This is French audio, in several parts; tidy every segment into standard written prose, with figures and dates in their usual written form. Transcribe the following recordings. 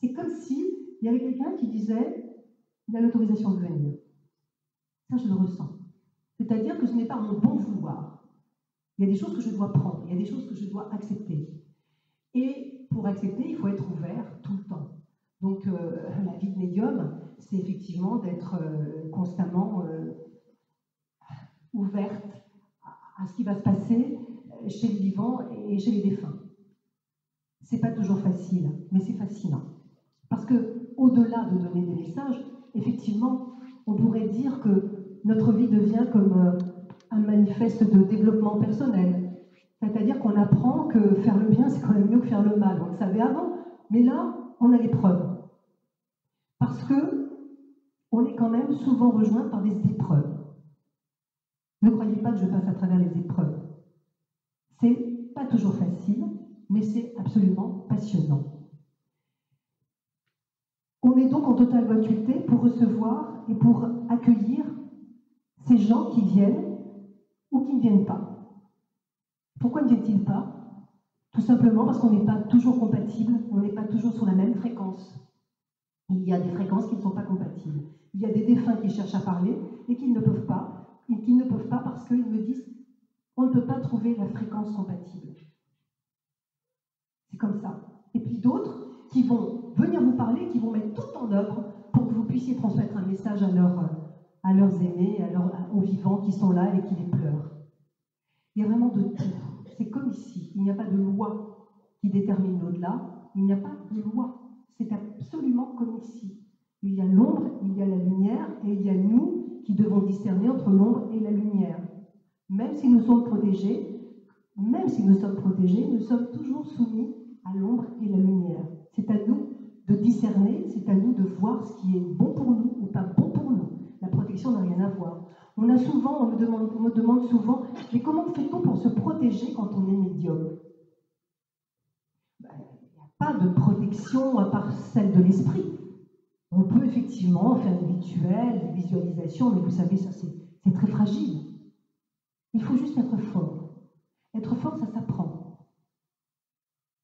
C'est comme si il y avait quelqu'un qui disait « il a l'autorisation de venir ». Ça, je le ressens. C'est-à-dire que ce n'est pas mon bon vouloir. Il y a des choses que je dois prendre, il y a des choses que je dois accepter. Et pour accepter, il faut être ouvert tout le temps. Donc, la vie de médium, c'est effectivement d'être constamment ouverte à ce qui va se passer chez les vivants et chez les défunts. C'est pas toujours facile, mais c'est fascinant. Parce que, au-delà de donner des messages, effectivement, on pourrait dire que notre vie devient comme un manifeste de développement personnel. C'est-à-dire qu'on apprend que faire le bien, c'est quand même mieux que faire le mal. On le savait avant, mais là, on a les preuves. Parce que on est quand même souvent rejoint par des épreuves. Ne croyez pas que je passe à travers les épreuves. C'est pas toujours facile, mais c'est absolument passionnant. On est donc en totale gratuité pour recevoir et pour accueillir ces gens qui viennent ou qui ne viennent pas. Pourquoi ne viennent-ils pas? Tout simplement parce qu'on n'est pas toujours compatible, on n'est pas toujours sur la même fréquence. Il y a des fréquences qui ne sont pas compatibles. Il y a des défunts qui cherchent à parler et qui ne peuvent pas, parce qu'ils me disent on ne peut pas trouver la fréquence compatible. C'est comme ça. Et puis d'autres qui vont venir vous parler, qui vont mettre tout en œuvre pour que vous puissiez transmettre un message à leurs aimés, aux vivants qui sont là et qui les pleurent. Il y a vraiment de tout. C'est comme ici. Il n'y a pas de loi qui détermine l'au-delà. Il n'y a pas de loi. C'est absolument comme ici. Il y a l'ombre, il y a la lumière, et il y a nous qui devons discerner entre l'ombre et la lumière. Même si nous sommes protégés, nous sommes toujours soumis à l'ombre et la lumière. C'est à nous de discerner, c'est à nous de voir ce qui est bon pour nous ou pas bon pour nous. La protection n'a rien à voir. On me demande souvent, mais comment fait-on pour se protéger quand on est médium? Il n'y a pas de protection à part celle de l'esprit. On peut effectivement faire des rituels, des visualisations, mais vous savez, ça c'est très fragile. Il faut juste être fort. Être fort, ça s'apprend.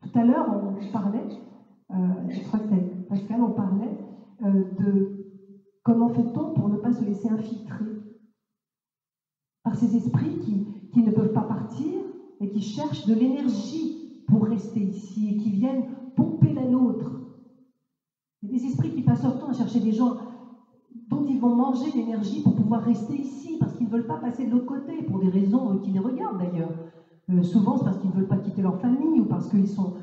Tout à l'heure, on parlait, je crois que c'est Pascal, on parlait de comment fait-on pour ne pas se laisser infiltrer par ces esprits qui ne peuvent pas partir et qui cherchent de l'énergie pour rester ici et qui viennent pomper la nôtre. Il y a des esprits qui passent leur temps à chercher des gens dont ils vont manger l'énergie pour pouvoir rester ici, parce qu'ils ne veulent pas passer de l'autre côté, pour des raisons qui les regardent d'ailleurs. Souvent, c'est parce qu'ils ne veulent pas quitter leur famille, ou parce qu'ils sont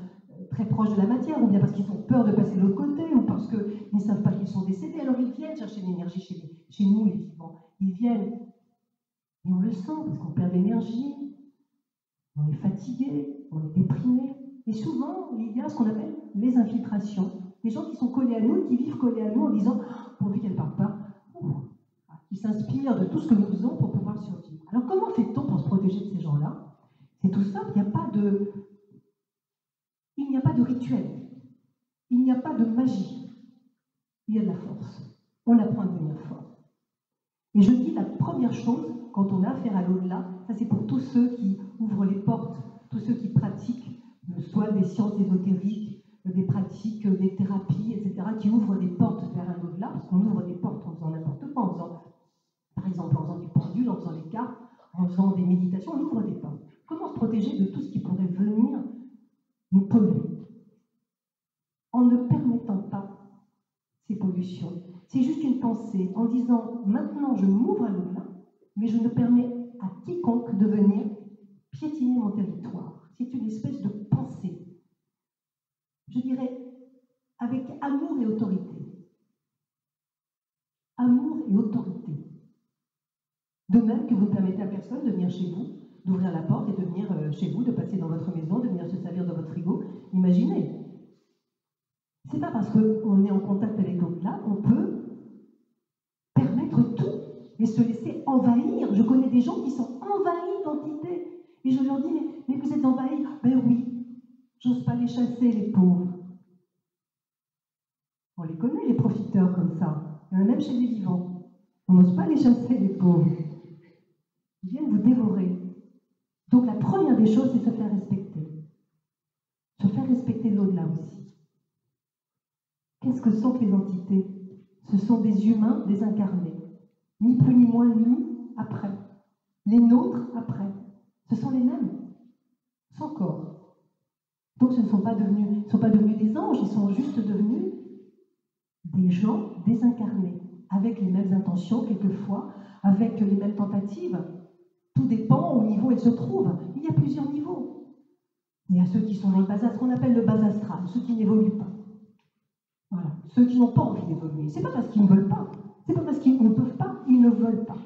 très proches de la matière, ou bien parce qu'ils ont peur de passer de l'autre côté, ou parce qu'ils ne savent pas qu'ils sont décédés. Alors ils viennent chercher l'énergie chez nous, les vivants. Ils viennent, et on le sent, parce qu'on perd de l'énergie, on est fatigué, on est déprimé. Et souvent, il y a ce qu'on appelle les infiltrations. Des gens qui sont collés à nous, qui vivent collés à nous en disant « pourvu qu'elle ne parte pas », qui s'inspirent de tout ce que nous faisons pour pouvoir survivre. Alors comment fait-on pour se protéger de ces gens-là? C'est tout simple, il n'y a pas de rituel, il n'y a pas de magie, il y a de la force. On apprend à devenir fort. Et je dis la première chose, quand on a affaire à l'au-delà, ça c'est pour tous ceux qui ouvrent les portes, tous ceux qui pratiquent soit des sciences ésotériques, des pratiques, des thérapies, etc., qui ouvrent des portes vers un au-delà, parce qu'on ouvre des portes en faisant n'importe quoi, en faisant, par exemple, en faisant du pendule, en faisant des cartes, en faisant des méditations, on ouvre des portes. Comment se protéger de tout ce qui pourrait venir nous polluer? En ne permettant pas ces pollutions. C'est juste une pensée, en disant, maintenant je m'ouvre à l'au-delà, mais je ne permets à quiconque de venir piétiner mon territoire. C'est une espèce de pensée. Je dirais, avec amour et autorité. Amour et autorité. De même que vous ne permettez à personne de venir chez vous, d'ouvrir la porte et de venir chez vous, de passer dans votre maison, de venir se servir de votre frigo. Imaginez. C'est pas parce qu'on est en contact avec l'au-delà qu'on peut permettre tout et se laisser envahir. Je connais des gens qui sont envahis d'entités. Et je leur dis, mais vous êtes envahis? Ben oui, j'ose pas les chasser, les pauvres. On les connaît, les profiteurs comme ça. Il y en a même chez les vivants. On n'ose pas les chasser, les pauvres. Ils viennent vous dévorer. Donc la première des choses, c'est se faire respecter. Se faire respecter l'au-delà aussi. Qu'est-ce que sont que les entités? Ce sont des humains désincarnés, ni plus ni moins nous après, les nôtres après. Ce sont les mêmes, sans corps. Donc ce ne sont pas devenus des anges, ils sont juste devenus des gens désincarnés, avec les mêmes intentions quelquefois, avec les mêmes tentatives. Tout dépend au niveau où elles se trouvent. Il y a plusieurs niveaux. Il y a ceux qui sont dans le bas, ce qu'on appelle le bas astral, ceux qui n'évoluent pas. Voilà, ceux qui n'ont pas envie d'évoluer. C'est pas parce qu'ils ne veulent pas, c'est pas parce qu'ils ne peuvent pas, ils ne veulent pas.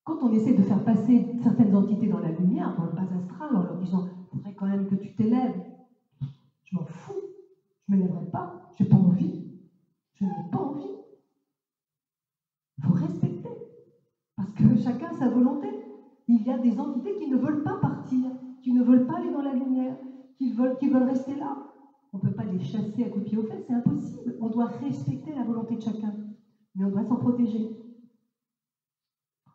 Quand on essaie de faire passer certaines entités dans la lumière, dans le bas astral, en leur disant « il faudrait quand même que tu t'élèves », je m'en fous, je ne m'élèverai pas, je n'ai pas envie, je n'ai pas envie. Il faut respecter, parce que chacun a sa volonté. Il y a des entités qui ne veulent pas partir, qui ne veulent pas aller dans la lumière, qui veulent rester là. On ne peut pas les chasser à coups de pied aux fesses, c'est impossible. On doit respecter la volonté de chacun, mais on doit s'en protéger.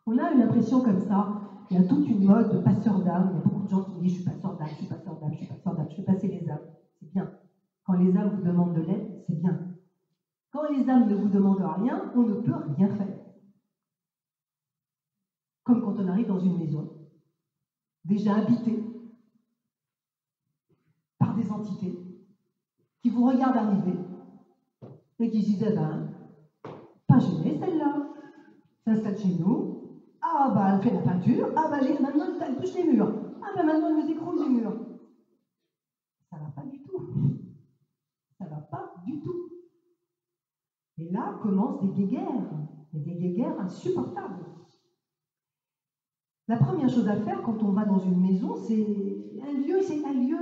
On a une impression comme ça, il y a toute une mode de passeur d'âme. Il y a beaucoup de gens qui disent « je suis passeur d'âme, je suis passeur d'âme, je suis passeur d'âme, je fais passer les âmes ». C'est bien. Quand les âmes vous demandent de l'aide, c'est bien. Quand les âmes ne vous demandent rien, on ne peut rien faire. Comme quand on arrive dans une maison, déjà habitée par des entités qui vous regardent arriver et qui se disent « eh ben, pas gênée celle-là, s'installe chez nous. Ah bah elle fait la peinture, ah bah maintenant elle touche les murs, ah bah maintenant elle nous écroule les murs. » Ça va pas du tout. Ça va pas du tout. Et là commencent des guéguerres insupportables. La première chose à faire quand on va dans une maison, c'est un lieu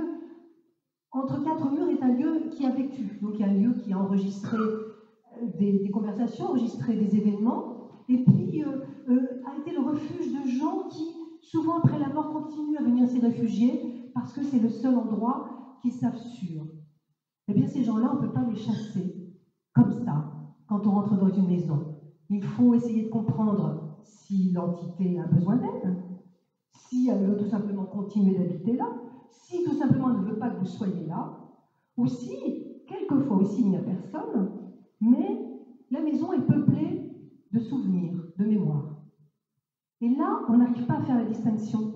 entre quatre murs est un lieu qui a vécu. Donc il y a un lieu qui a enregistré des conversations, enregistré des événements, et puis a été le refuge de gens qui, souvent après la mort, continuent à venir s'y réfugier parce que c'est le seul endroit qu'ils savent sûr. Eh bien ces gens-là, on ne peut pas les chasser comme ça quand on rentre dans une maison. Il faut essayer de comprendre si l'entité a besoin d'aide, si elle veut tout simplement continuer d'habiter là, si tout simplement elle ne veut pas que vous soyez là, ou si, quelquefois aussi, il n'y a personne, mais la maison est peuplée de souvenirs, de mémoires. Et là, on n'arrive pas à faire la distinction.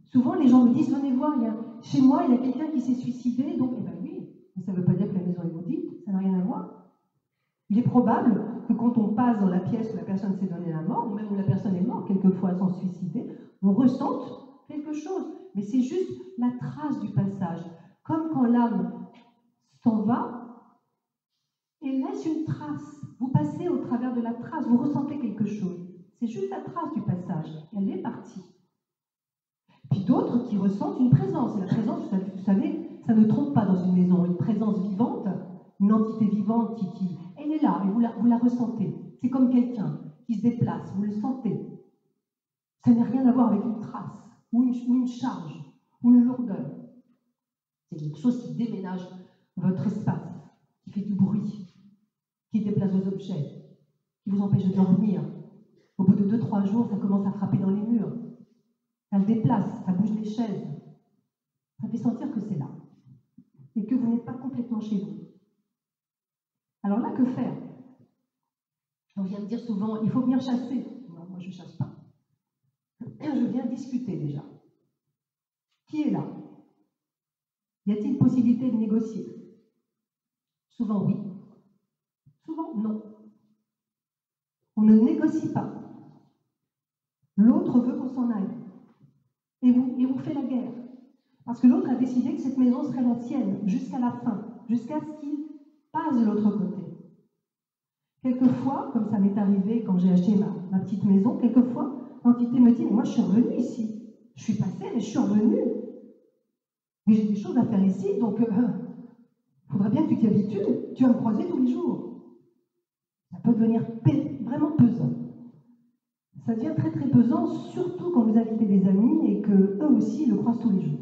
Souvent, les gens me disent « venez voir, chez moi, il y a quelqu'un qui s'est suicidé, donc, eh bien oui, mais ça ne veut pas dire que la maison est maudite, ça n'a rien à voir. » Il est probable que quand on passe dans la pièce où la personne s'est donnée la mort, ou même où la personne est morte, quelquefois sans se suicider, on ressente quelque chose. Mais c'est juste la trace du passage. Comme quand l'âme s'en va, elle laisse une trace. Vous passez au travers de la trace, vous ressentez quelque chose. C'est juste la trace du passage. Elle est partie. Puis d'autres qui ressentent une présence. Et la présence, vous savez, ça ne trompe pas dans une maison. Une présence vivante, une entité vivante qui elle est là et vous la ressentez. C'est comme quelqu'un qui se déplace, vous le sentez. Ça n'a rien à voir avec une trace, ou une charge, ou une lourdeur. C'est quelque chose qui déménage votre espace, qui fait du bruit, qui déplace vos objets, qui vous empêche de dormir. Au bout de 2-3 jours, ça commence à frapper dans les murs. Ça le déplace, ça bouge les chaises. Ça fait sentir que c'est là. Et que vous n'êtes pas complètement chez vous. Alors là, que faire? On vient de dire souvent, il faut venir chasser. Non, moi je ne chasse pas. Je viens discuter déjà. Qui est là? Y a-t-il possibilité de négocier? Souvent oui. Souvent non. On ne négocie pas. L'autre veut qu'on s'en aille. Et vous fait la guerre. Parce que l'autre a décidé que cette maison serait la sienne jusqu'à la fin, jusqu'à ce qu'il passe de l'autre côté. Quelquefois, comme ça m'est arrivé quand j'ai acheté ma petite maison, quelquefois, l'entité me dit « mais moi je suis revenue ici. Je suis passée, mais je suis revenue. Mais j'ai des choses à faire ici, donc il faudrait bien que tu t'y habitues. Tu vas me croiser tous les jours. » Ça peut devenir vraiment pesant. Ça devient très très pesant, surtout quand vous invitez des amis et qu'eux aussi le croisent tous les jours.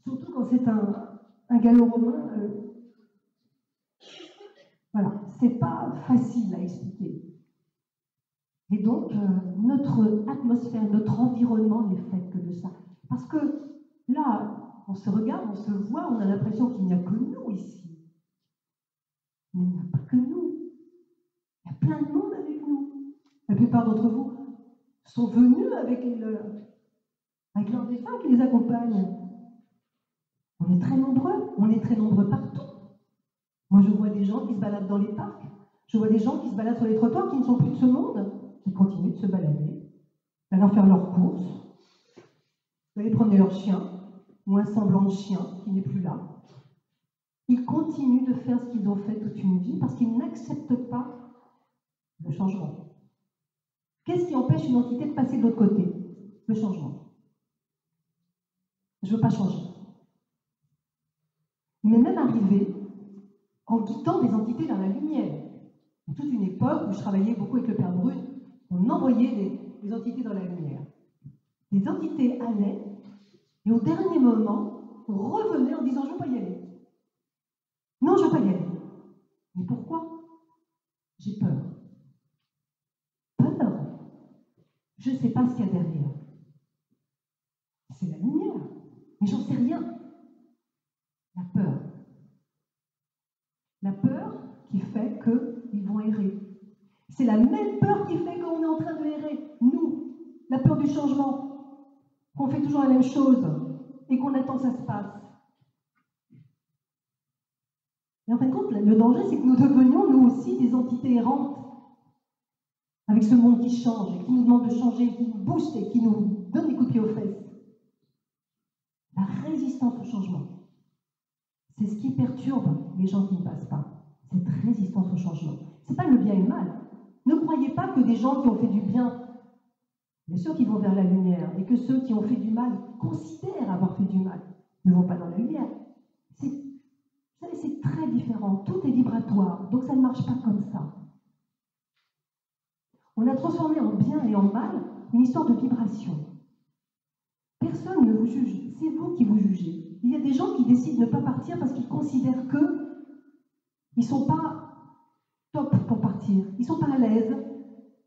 Surtout quand c'est un gallo-romain. Voilà, c'est pas facile à expliquer. Et donc, notre atmosphère, notre environnement n'est fait que de ça. Parce que là, on se regarde, on se voit, on a l'impression qu'il n'y a que nous ici. plein de monde avec nous. La plupart d'entre vous sont venus avec leurs défunts qui les accompagnent. On est très nombreux partout. Moi, je vois des gens qui se baladent dans les parcs, je vois des gens qui se baladent sur les trottoirs qui ne sont plus de ce monde, qui continuent de se balader, d'aller faire leurs courses, d'aller promener leur chien, ou un semblant de chien qui n'est plus là. Ils continuent de faire ce qu'ils ont fait toute une vie parce qu'ils n'acceptent pas le changement. Qu'est-ce qui empêche une entité de passer de l'autre côté? Le changement. Je ne veux pas changer. Il m'est même arrivé, en guidant des entités vers la lumière, toute une époque où je travaillais beaucoup avec le Père Brune, on envoyait des entités dans la lumière. Les entités allaient, et au dernier moment, revenaient en disant « je ne veux pas y aller ». Non, je ne veux pas y aller. Mais pourquoi? J'ai peur. Peur. Je ne sais pas ce qu'il y a derrière. C'est la lumière, mais j'en sais rien. La peur. La peur qui fait qu'ils vont errer. C'est la même peur qui fait qu'on est en train de errer. Nous, la peur du changement, qu'on fait toujours la même chose et qu'on attend que ça se passe. Et en fin de compte, le danger, c'est que nous devenions, nous aussi, des entités errantes, avec ce monde qui change, et qui nous demande de changer, qui nous booste et qui nous donne des coups de pied aux fesses. La résistance au changement, c'est ce qui perturbe les gens qui ne passent pas. Cette résistance au changement. Ce n'est pas le bien et le mal. Ne croyez pas que des gens qui ont fait du bien, bien sûr qu'ils vont vers la lumière, et que ceux qui ont fait du mal considèrent avoir fait du mal, ne vont pas dans la lumière. C'est très différent. Tout est vibratoire, donc ça ne marche pas comme ça. On a transformé en bien et en mal une histoire de vibration. Personne ne vous juge, c'est vous qui vous jugez. Il y a des gens qui décident de ne pas partir parce qu'ils considèrent qu'ils ne sont pas top pour partir, ils ne sont pas à l'aise,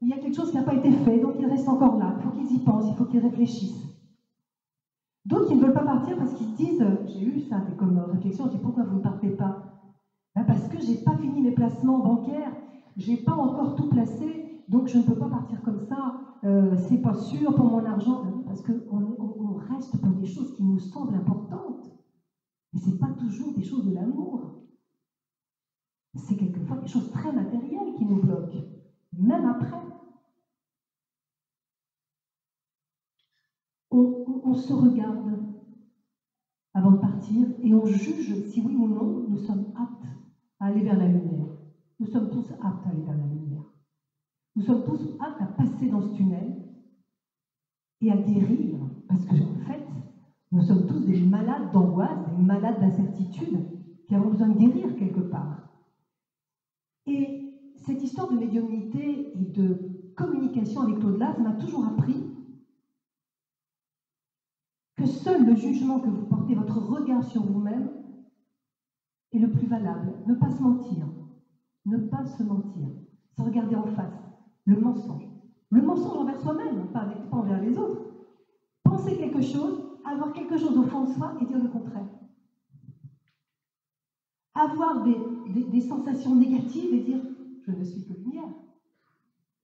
il y a quelque chose qui n'a pas été fait, donc ils restent encore là, il faut qu'ils y pensent, il faut qu'ils réfléchissent. D'autres qui ne veulent pas partir parce qu'ils se disent, j'ai eu ça comme réflexion, je dis pourquoi vous ne partez pas? Ben parce que je n'ai pas fini mes placements bancaires, je n'ai pas encore tout placé, donc je ne peux pas partir comme ça, c'est pas sûr pour mon argent, parce qu'on reste pour des choses qui nous semblent importantes. Mais ce n'est pas toujours des choses de l'amour. C'est quelquefois des choses très matérielles qui nous bloquent, même après. On se regarde avant de partir et on juge si oui ou non nous sommes aptes à aller vers la lumière. Nous sommes tous aptes à aller vers la lumière. Nous sommes tous aptes à passer dans ce tunnel et à guérir, parce que en fait, nous sommes tous des malades d'angoisse, des malades d'incertitude qui avons besoin de guérir quelque part. Et cette histoire de médiumnité et de communication avec l'au-delà, ça m'a toujours appris que seul le jugement que vous portez, votre regard sur vous-même, est le plus valable. Ne pas se mentir. Ne pas se mentir. Se regarder en face. Le mensonge. Le mensonge envers soi-même, pas envers les autres. Penser quelque chose, avoir quelque chose au fond de soi et dire le contraire. Avoir des sensations négatives et dire « je ne suis que lumière ».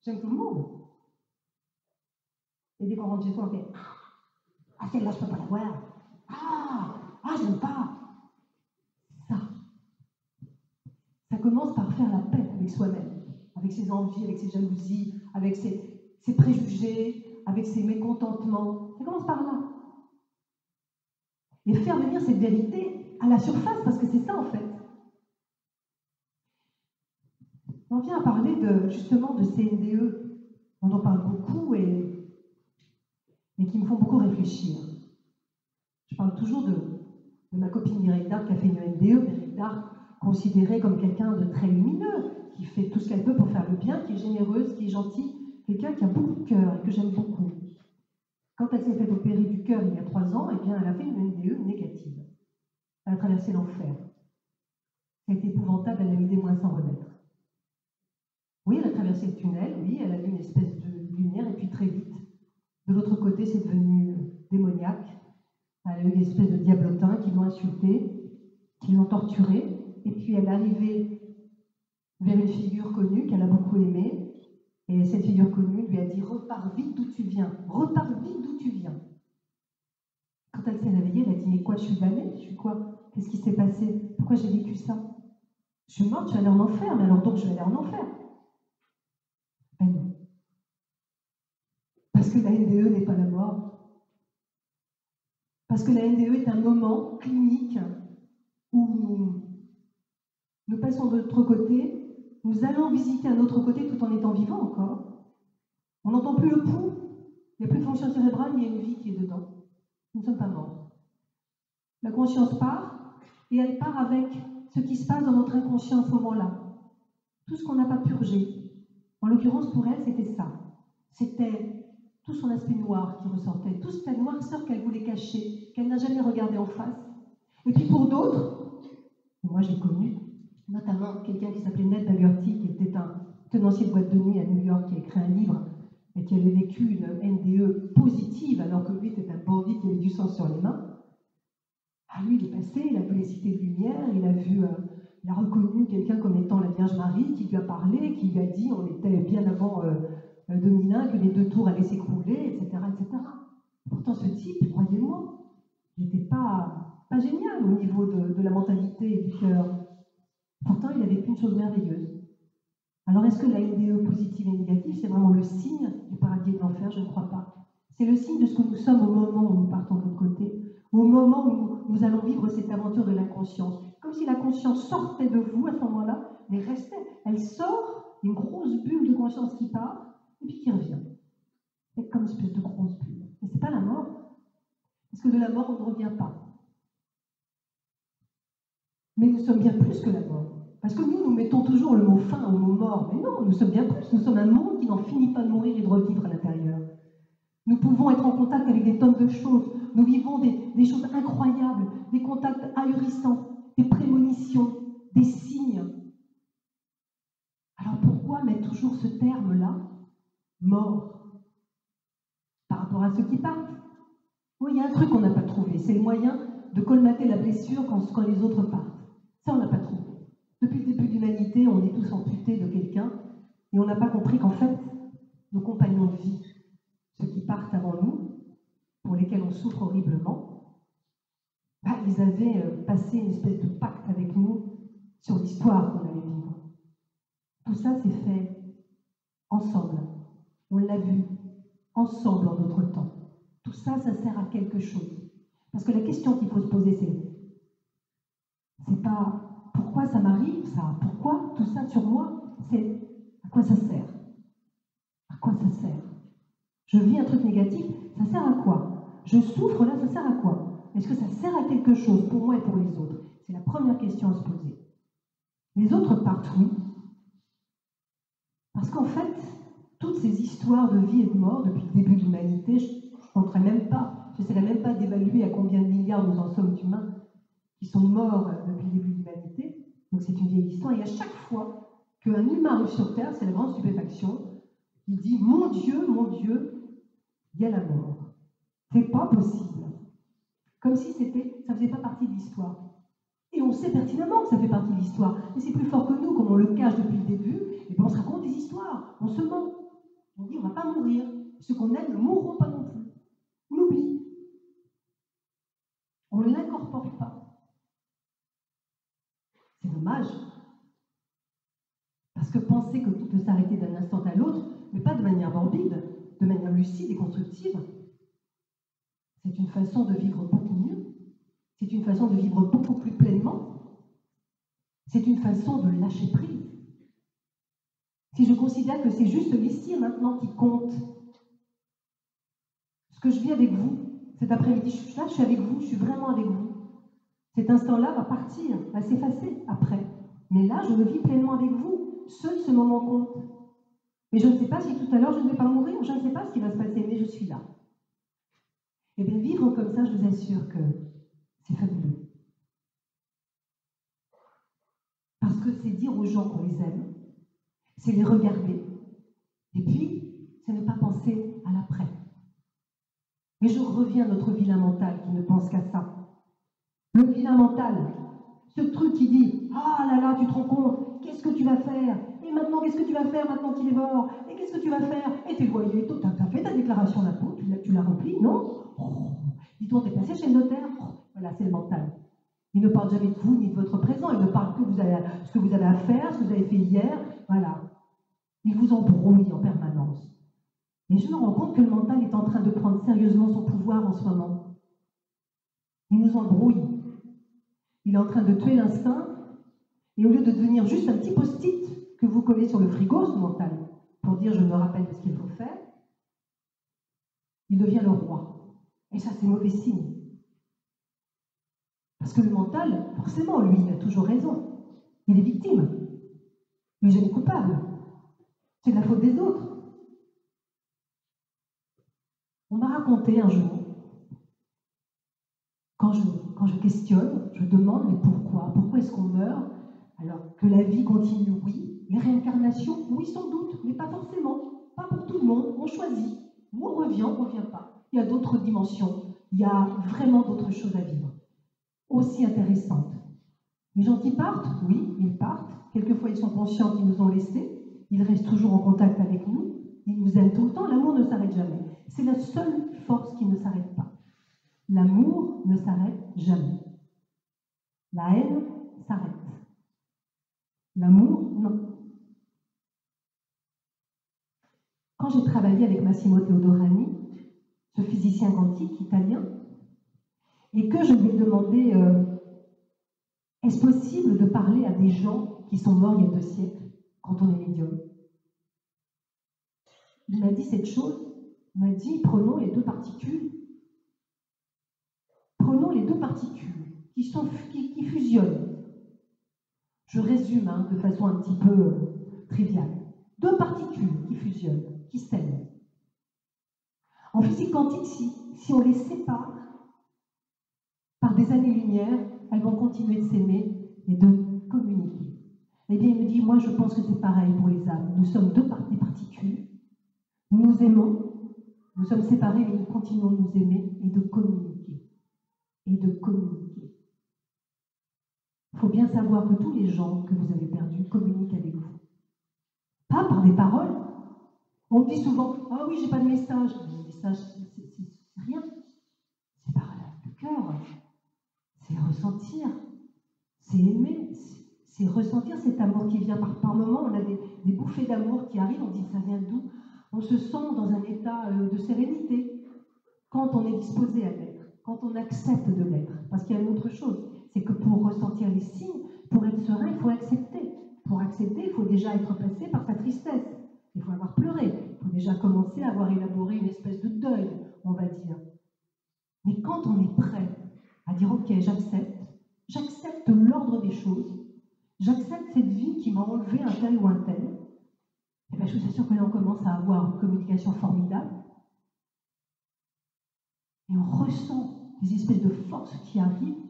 J'aime tout le monde. Et dès qu'on rentre chez soi, on fait « ah, celle-là, je ne peux pas la voir. Ah, j'aime pas. » Ça commence par faire la paix avec soi-même, avec ses envies, avec ses jalousies, avec ses préjugés, avec ses mécontentements. Ça commence par là. Et faire venir cette vérité à la surface, parce que c'est ça en fait. On vient à parler justement de ces NDE, dont on parle beaucoup et qui me font beaucoup réfléchir. Je parle toujours de ma copine Mireille Darc qui a fait une NDE, Mireille Darc considérée comme quelqu'un de très lumineux, qui fait tout ce qu'elle peut pour faire le bien, qui est généreuse, qui est gentille, quelqu'un qui a beaucoup de cœur et que j'aime beaucoup. Quand elle s'est fait opérer du cœur il y a 3 ans, eh bien, elle a fait une NDE négative. Elle a traversé l'enfer. Ça a été épouvantable, elle a mis des mois à s'en remettre. Oui, elle a traversé le tunnel, oui, elle a vu une espèce de lumière, et puis très vite, de l'autre côté, c'est devenu démoniaque. Elle a eu des espèces de diablotins qui l'ont insultée, qui l'ont torturée, et puis elle est arrivée vers une figure connue qu'elle a beaucoup aimée. Et cette figure connue lui a dit « Repars vite d'où tu viens, repars vite d'où tu viens ». Quand elle s'est réveillée, elle a dit « Mais quoi, je suis damnée? Je suis quoi? Qu'est-ce qui s'est passé? Pourquoi j'ai vécu ça? Je suis morte, je vais aller en enfer, mais alors donc je vais aller en enfer. » Ben non. Parce que la NDE n'est pas la mort. Parce que la NDE est un moment clinique où nous passons de l'autre côté, nous allons visiter un autre côté tout en étant vivants encore. On n'entend plus le pouls, il n'y a plus de fonction cérébrale, il y a une vie qui est dedans. Nous ne sommes pas morts. La conscience part, et elle part avec ce qui se passe dans notre inconscient à ce moment-là. Tout ce qu'on n'a pas purgé. En l'occurrence, pour elle, c'était ça. C'était tout son aspect noir qui ressortait, toute cette noirceur qu'elle voulait cacher, qu'elle n'a jamais regardé en face. Et puis pour d'autres, moi j'ai connu, notamment quelqu'un qui s'appelait Ned Dagerty, qui était un tenancier de boîte de nuit à New York, qui a écrit un livre et qui avait vécu une NDE positive, alors que lui était un bandit qui avait du sang sur les mains. Ah, lui, il est passé, il a vu les cités de lumière, il a reconnu quelqu'un comme étant la Vierge Marie, qui lui a parlé, qui lui a dit, on était bien avant 2001, que les 2 tours allaient s'écrouler, etc., etc. Pourtant, ce type, croyez-moi, il n'était pas génial au niveau de la mentalité et du cœur. Pourtant, il a vécu une chose merveilleuse. Alors, est-ce que la NDE positive et négative, c'est vraiment le signe du paradis et de l'enfer? Je ne crois pas. C'est le signe de ce que nous sommes au moment où nous partons de l'autre côté, au moment où nous allons vivre cette aventure de l'inconscience. Comme si la conscience sortait de vous à ce moment-là, mais restait. Elle sort, une grosse bulle de conscience qui part, et puis qui revient. C'est comme une espèce de grosse bulle. Mais ce n'est pas la mort. Parce que de la mort, on ne revient pas. Mais nous sommes bien plus que la mort. Parce que nous mettons toujours le mot fin au mot mort. Mais non, nous sommes bien plus. Nous sommes un monde qui n'en finit pas de mourir et de revivre à l'intérieur. Nous pouvons être en contact avec des tonnes de choses. Nous vivons des choses incroyables, des contacts ahurissants, des prémonitions, des signes. Alors pourquoi mettre toujours ce terme-là, mort, par rapport à ceux qui partent? Oui, il y a un truc qu'on n'a pas trouvé, c'est le moyen de colmater la blessure quand les autres partent. Ça, on n'a pas trouvé. Depuis le début de l'humanité, on est tous amputés de quelqu'un, et on n'a pas compris qu'en fait, nos compagnons de vie, ceux qui partent avant nous, pour lesquels on souffre horriblement, ils avaient passé une espèce de pacte avec nous sur l'histoire qu'on allait vivre. Tout ça s'est fait ensemble. On l'a vu ensemble en notre temps. Tout ça, ça sert à quelque chose. Parce que la question qu'il faut se poser, c'est pas pourquoi ça m'arrive, ça, pourquoi tout ça sur moi, c'est à quoi ça sert? À quoi ça sert? Je vis un truc négatif, ça sert à quoi? Je souffre là, ça sert à quoi? Est-ce que ça sert à quelque chose pour moi et pour les autres? C'est la première question à se poser. Les autres partent, oui. Parce qu'en fait, toutes ces histoires de vie et de mort depuis le début de l'humanité, je ne compterai même pas, je n'essaierai même pas d'évaluer à combien de milliards nous en sommes d'humains qui sont morts depuis le début de l'humanité. Donc c'est une vieille histoire. Et à chaque fois qu'un humain arrive sur Terre, c'est la grande stupéfaction. Il dit « Mon Dieu, il y a la mort. C'est pas possible. » Comme si ça faisait pas partie de l'histoire. Et on sait pertinemment que ça fait partie de l'histoire. Mais c'est plus fort que nous, comme on le cache depuis le début. Et bien on se raconte des histoires, on se ment. On dit on ne va pas mourir. Ceux qu'on aime ne mourront pas non plus. On oublie. On ne l'incorpore pas. C'est dommage. Parce que penser que tout peut s'arrêter d'un instant à l'autre, mais pas de manière morbide, de manière lucide et constructive, c'est une façon de vivre beaucoup mieux. C'est une façon de vivre beaucoup plus pleinement. C'est une façon de lâcher prise. Si je considère que c'est juste l'ici et maintenant qui compte, ce que je vis avec vous, cet après-midi, je suis là, je suis avec vous, je suis vraiment avec vous. Cet instant-là va partir, va s'effacer après. Mais là, je le vis pleinement avec vous. Seul ce moment compte. Mais je ne sais pas si tout à l'heure je ne vais pas mourir, je ne sais pas ce qui va se passer, mais je suis là. Et bien vivre comme ça, je vous assure que c'est fabuleux. Parce que c'est dire aux gens qu'on les aime, c'est les regarder. Et puis, c'est ne pas penser à l'après. Et je reviens à notre vilain mental qui ne pense qu'à ça. Le vilain mental, ce truc qui dit « Ah là là, tu te rends compte, qu'est-ce que tu vas faire? qu'est-ce que tu vas faire maintenant qu'il est mort? Et qu'est-ce que tu vas faire? Et t'es loyer, tu as fait ta déclaration d'impôt, tu l'as remplie, non? Oh, dis-toi, t'es passé chez le notaire? Oh, voilà, c'est le mental. Il ne parle jamais de vous ni de votre présent, il ne parle que de ce que vous avez à faire, ce que vous avez fait hier, voilà. Il vous embrouille en permanence. Et je me rends compte que le mental est en train de prendre sérieusement son pouvoir en ce moment. Il nous embrouille. Il est en train de tuer l'instinct, et au lieu de devenir juste un petit post-it que vous collez sur le frigo, ce mental, pour dire je me rappelle de ce qu'il faut faire, il devient le roi. Et ça, c'est mauvais signe. Parce que le mental, forcément, lui, il a toujours raison. Il est victime. Il est jamais coupable. C'est de la faute des autres. On m'a raconté un jour, quand je questionne, je demande, mais pourquoi? Pourquoi est-ce qu'on meurt? Alors que la vie continue, oui. Les réincarnations, oui, sans doute, mais pas forcément. Pas pour tout le monde. On choisit. Ou on revient pas. Il y a d'autres dimensions. Il y a vraiment d'autres choses à vivre. Aussi intéressantes. Les gens qui partent, oui, ils partent. Quelquefois, ils sont conscients qu'ils nous ont laissés. Ils restent toujours en contact avec nous. Ils nous aiment tout le temps. L'amour ne s'arrête jamais. C'est la seule force qui ne s'arrête pas. L'amour ne s'arrête jamais. La haine s'arrête. L'amour, non. Quand j'ai travaillé avec Massimo Teodorani, ce physicien quantique italien, et que je lui ai demandé est-ce possible de parler à des gens qui sont morts il y a 2 siècles, quand on est médium? Il m'a dit cette chose, il m'a dit prenons les 2 particules, qui fusionnent. Je résume de façon un petit peu triviale. 2 particules qui fusionnent, qui s'aiment. En physique quantique, si on les sépare par des années-lumière, elles vont continuer de s'aimer et de communiquer. Eh bien, il me dit, moi je pense que c'est pareil pour les âmes. Nous sommes 2 particules, nous nous aimons, nous sommes séparés, mais nous continuons de nous aimer et de communiquer. Et de communiquer. Il faut bien savoir que tous les gens que vous avez perdus communiquent avec vous. Pas par des paroles. On me dit souvent, ah oui, j'ai pas de message. Le message, c'est rien. C'est par le cœur. C'est ressentir. C'est aimer. C'est ressentir cet amour qui vient par moments. On a des bouffées d'amour qui arrivent. On dit, ça vient d'où? On se sent dans un état de sérénité quand on est disposé à l'être, quand on accepte de l'être. Parce qu'il y a une autre chose, c'est que pour ressentir les signes, pour être serein, il faut accepter. Pour accepter, il faut déjà être passé par sa tristesse. Il faut avoir pleuré. Il faut déjà commencer à avoir élaboré une espèce de deuil, on va dire. Mais quand on est prêt à dire « Ok, j'accepte l'ordre des choses, j'accepte cette vie qui m'a enlevé un tel ou un tel », et bien je suis sûre que là on commence à avoir une communication formidable. Et on ressent des espèces de forces qui arrivent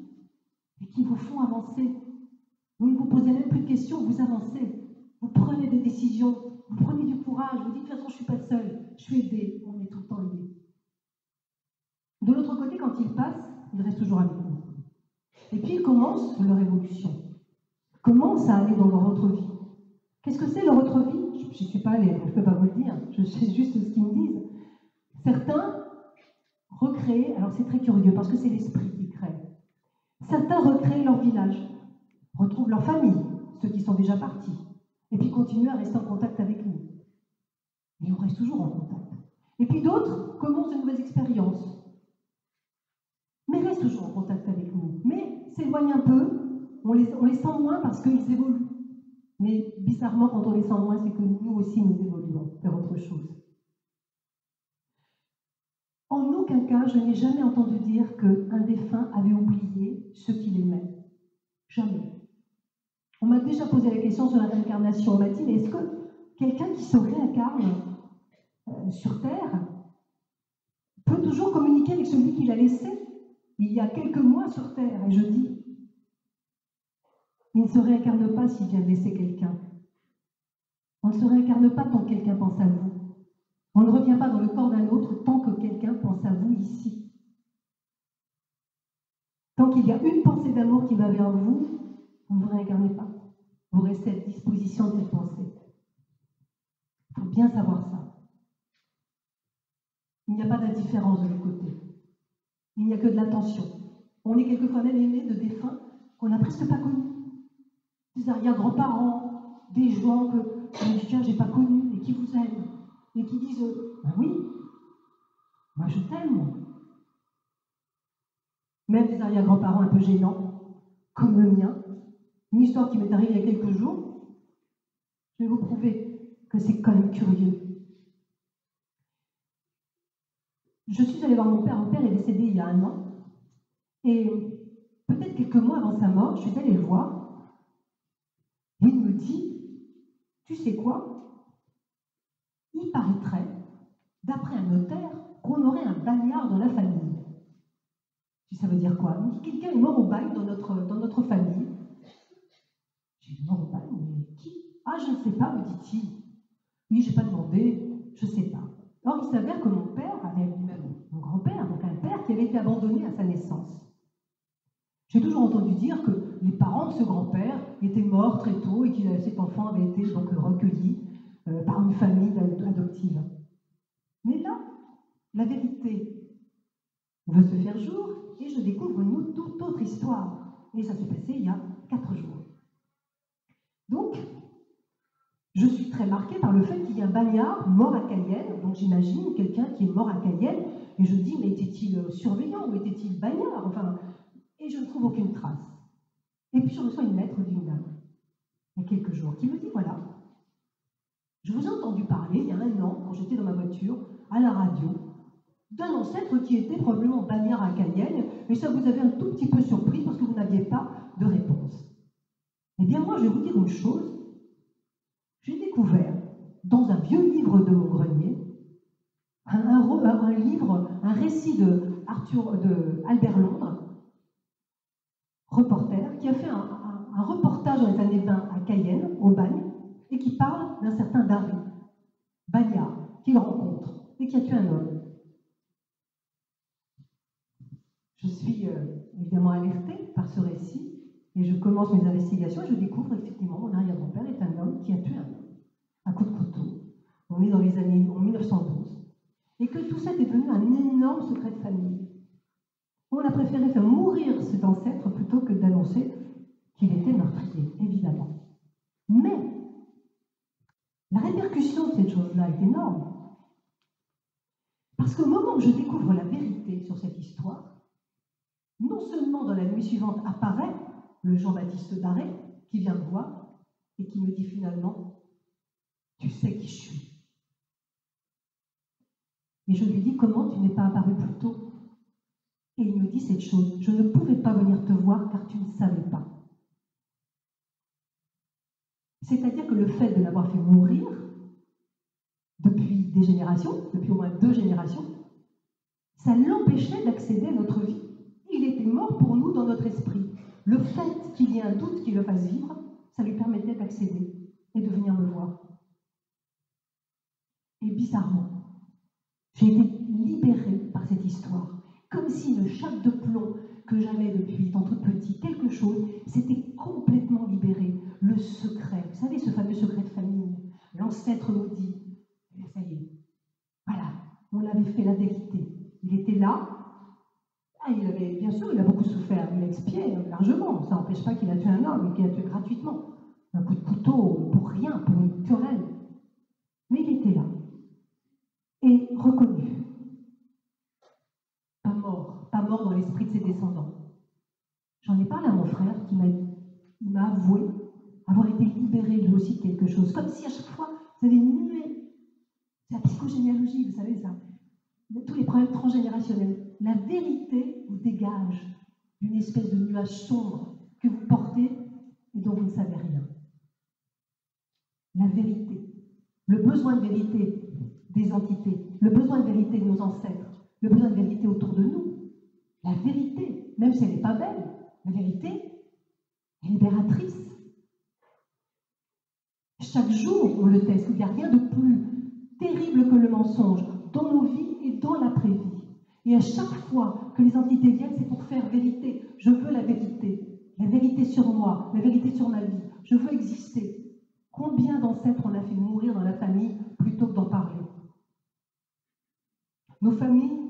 et qui vous font avancer. Vous ne vous posez même plus de questions, vous avancez. Vous prenez des décisions, vous prenez du courage, vous dites de toute façon je ne suis pas seul, je suis aidé, on est tout le temps aidé. De l'autre côté, quand ils passent, ils restent toujours avec nous. Et puis ils commencent leur évolution, ils commencent à aller dans leur autre vie. Qu'est-ce que c'est leur autre vie? Je n'y suis pas allée, je ne peux pas vous le dire, je sais juste ce qu'ils me disent. Certains recréent, alors c'est très curieux parce que c'est l'esprit qui crée. Certains recréent leur village, retrouvent leur famille, ceux qui sont déjà partis, et puis continuent à rester en contact avec nous. Et on reste toujours en contact. Et puis d'autres commencent de nouvelles expériences, mais restent toujours en contact avec nous. Mais s'éloignent un peu, on les sent moins parce qu'ils évoluent. Mais bizarrement, quand on les sent moins, c'est que nous aussi nous évoluons vers autre chose. En aucun cas, je n'ai jamais entendu dire qu'un défunt avait oublié ceux qu'il aimait. Jamais. On m'a déjà posé la question sur la réincarnation. On m'a dit, mais est-ce que quelqu'un qui se réincarne sur Terre peut toujours communiquer avec celui qu'il a laissé il y a quelques mois sur Terre? Et je dis, il ne se réincarne pas s'il vient de laisser quelqu'un. On ne se réincarne pas tant que quelqu'un pense à vous. On ne revient pas dans le corps d'un autre tant que quelqu'un pense à vous ici. Tant qu'il y a une pensée d'amour qui va vers vous, vous ne vous réincarnez pas. Vous restez à disposition de cette pensée. Il faut bien savoir ça. Il n'y a pas d'indifférence de l'autre côté. Il n'y a que de l'attention. On est quelquefois même aimé de défunts qu'on n'a presque pas connus. Des arrière-grands-parents, des gens que on dit tiens, j'ai pas connus et qui vous aiment. Et qui disent ben oui, moi je t'aime, moi. Même des arrière-grands-parents un peu gênants, comme le mien. Une histoire qui m'est arrivée il y a quelques jours. Je vais vous prouver que c'est quand même curieux. Je suis allée voir mon père. Mon père est décédé il y a 1 an. Et peut-être quelques mois avant sa mort, je suis allée le voir. Et il me dit, tu sais quoi? Il paraîtrait, d'après un notaire, qu'on aurait un bagnard dans la famille. Tu sais, ça veut dire quoi? Il me dit, quelqu'un est mort au bagne dans notre famille. J'ai dit, mort au bagne, mais qui? Ah, je ne sais pas, me dit-il. Oui, je n'ai pas demandé, je ne sais pas. Or, il s'avère que mon père avait lui-même mon grand-père, donc un père qui avait été abandonné à sa naissance. J'ai toujours entendu dire que les parents de ce grand-père étaient morts très tôt et que cet enfant avait été donc recueilli par une famille adoptive. Mais là, la vérité veut se faire jour et je découvre une toute autre histoire. Et ça s'est passé il y a 4 jours. Donc, je suis très marquée par le fait qu'il y ait un bagnard mort à Cayenne. Donc j'imagine quelqu'un qui est mort à Cayenne et je dis mais était-il surveillant ou était-il bagnard? Enfin, et je ne trouve aucune trace. Et puis je reçois une lettre d'une dame, il y a quelques jours, qui me dit voilà, je vous ai entendu parler il y a 1 an, quand j'étais dans ma voiture, à la radio, d'un ancêtre qui était probablement bagnard à Cayenne, et ça vous avait un tout petit peu surpris parce que vous n'aviez pas de réponse. Eh bien moi, je vais vous dire une chose, j'ai découvert dans un vieux livre de mon grenier un livre, un récit de Albert Londres, reporter, qui a fait un reportage dans les années 20 à Cayenne, au bagne, et qui parle d'un certain Darry, bagnard, qu'il rencontre et qui a tué un homme. Je suis évidemment alertée par ce récit et je commence mes investigations et je découvre effectivement mon arrière-grand-père est un homme qui a tué un homme à coup de couteau. On est dans les années 1912 et que tout ça est devenu un énorme secret de famille. On a préféré faire mourir cet ancêtre plutôt que d'annoncer qu'il était meurtrier, évidemment. Mais la répercussion de cette chose-là est énorme. Parce qu'au moment où je découvre la vérité sur cette histoire, non seulement dans la nuit suivante apparaît le Jean-Baptiste Darry qui vient me voir et qui me dit finalement « Tu sais qui je suis ». Et je lui dis « Comment tu n'es pas apparu plus tôt ?» Et il me dit cette chose « Je ne pouvais pas venir te voir car tu ne savais pas ». C'est-à-dire que le fait de l'avoir fait mourir depuis des générations, depuis au moins 2 générations, ça l'empêchait d'accéder à notre vie. Il était mort pour nous dans notre esprit. Le fait qu'il y ait un doute qui le fasse vivre, ça lui permettait d'accéder et de venir me voir. Et bizarrement, j'ai été libérée par cette histoire. Comme si le chape de plomb que j'avais depuis tant toute petite, quelque chose, s'était complètement libéré. Le secret, vous savez, ce fameux secret de famille, l'ancêtre maudit. Et ça y est, voilà, on avait fait la vérité. Il était là. Ah, bien sûr, il a beaucoup souffert, il a expié largement. Ça n'empêche pas qu'il a tué un homme et qu'il a tué gratuitement. Un coup de couteau pour rien, pour une querelle. Mais il était là. Et reconnu. Pas mort dans l'esprit de ses descendants. J'en ai parlé à mon frère qui m'a avoué avoir été libéré lui aussi de quelque chose. Comme si à chaque fois, vous avez mué. C'est la psychogénéalogie, vous savez ça. Tous les problèmes transgénérationnels. La vérité vous dégage d'une espèce de nuage sombre que vous portez et dont vous ne savez rien. La vérité. Le besoin de vérité des entités. Le besoin de vérité de nos ancêtres. Le besoin de vérité autour de nous. La vérité, même si elle n'est pas belle, la vérité est libératrice. Chaque jour, on le teste. Il n'y a rien de plus terrible que le mensonge dans nos vies et dans l'après-vie. Et à chaque fois que les entités viennent, c'est pour faire vérité. Je veux la vérité sur moi, la vérité sur ma vie. Je veux exister. Combien d'ancêtres on a fait mourir dans la famille plus Nos familles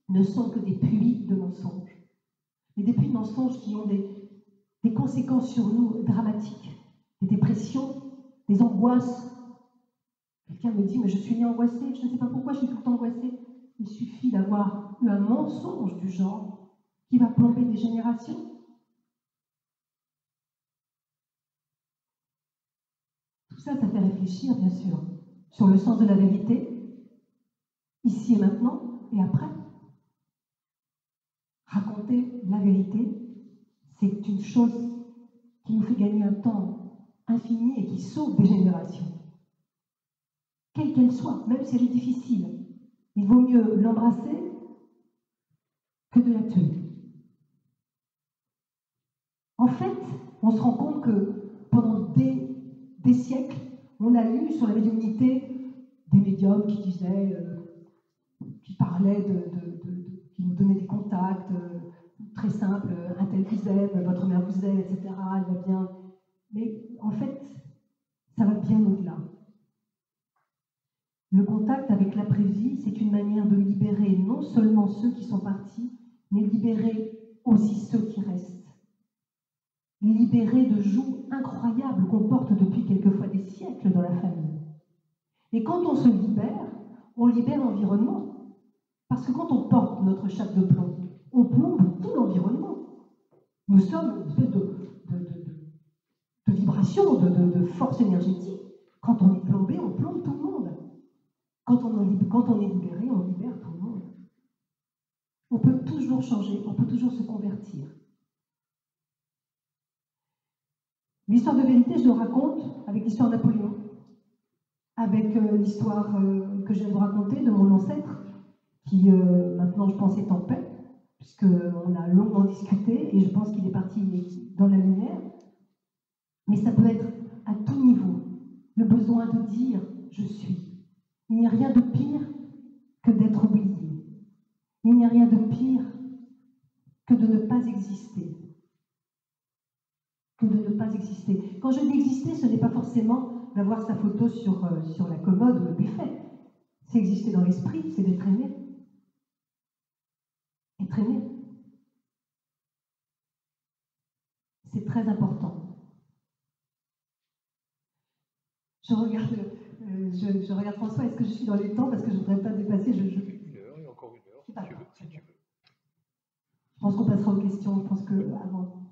ne sont que des puits de mensonges. Mais des puits de mensonges qui ont des conséquences sur nous dramatiques. Des dépressions, des angoisses. Quelqu'un me dit, mais je suis née angoissée, je ne sais pas pourquoi je suis tout le temps angoissée. Il suffit d'avoir eu un mensonge du genre qui va plomber des générations. Tout ça, ça fait réfléchir, bien sûr, sur le sens de la vérité, ici et maintenant, et après. Raconter la vérité, c'est une chose qui nous fait gagner un temps infini et qui sauve des générations. Quelle qu'elle soit, même si elle est difficile, il vaut mieux l'embrasser que de la tuer. En fait, on se rend compte que pendant des siècles, on a eu sur la médiumnité des médiums qui disaient, qui parlaient, qui nous donnaient des contacts très simples, un tel vous aime, votre mère vous aime, etc. Elle va bien. Mais en fait, ça va bien au-delà. Le contact avec l'après-vie, c'est une manière de libérer non seulement ceux qui sont partis, mais libérer aussi ceux qui restent. Libérer de joues incroyables qu'on porte depuis quelquefois des siècles dans la famille. Et quand on se libère, on libère l'environnement. Parce que quand on porte notre chape de plomb, on plombe tout l'environnement. Nous sommes une espèce de vibration, de force énergétique. Quand on est plombé, on plombe tout le monde. Quand on est libéré, on libère tout le monde. On peut toujours changer, on peut toujours se convertir. L'histoire de vérité, je le raconte avec l'histoire de Napoléon, avec l'histoire que je viens de vous raconter de mon ancêtre, qui maintenant, je pense, est en paix, puisqu'on a longuement discuté, et je pense qu'il est parti dans la lumière. Mais ça peut être à tout niveau, le besoin de dire « je suis ». Il n'y a rien de pire que d'être oublié. Il n'y a rien de pire que de ne pas exister. Que de ne pas exister. Quand je dis exister, ce n'est pas forcément d'avoir sa photo sur la commode ou le buffet. C'est exister dans l'esprit, c'est d'être aimé. Être aimé. C'est très important. Je regarde François, est-ce que je suis dans les temps parce que je ne voudrais pas dépasser. Une heure et encore une heure, si tu veux. Je pense qu'on passera aux questions, je pense que avant.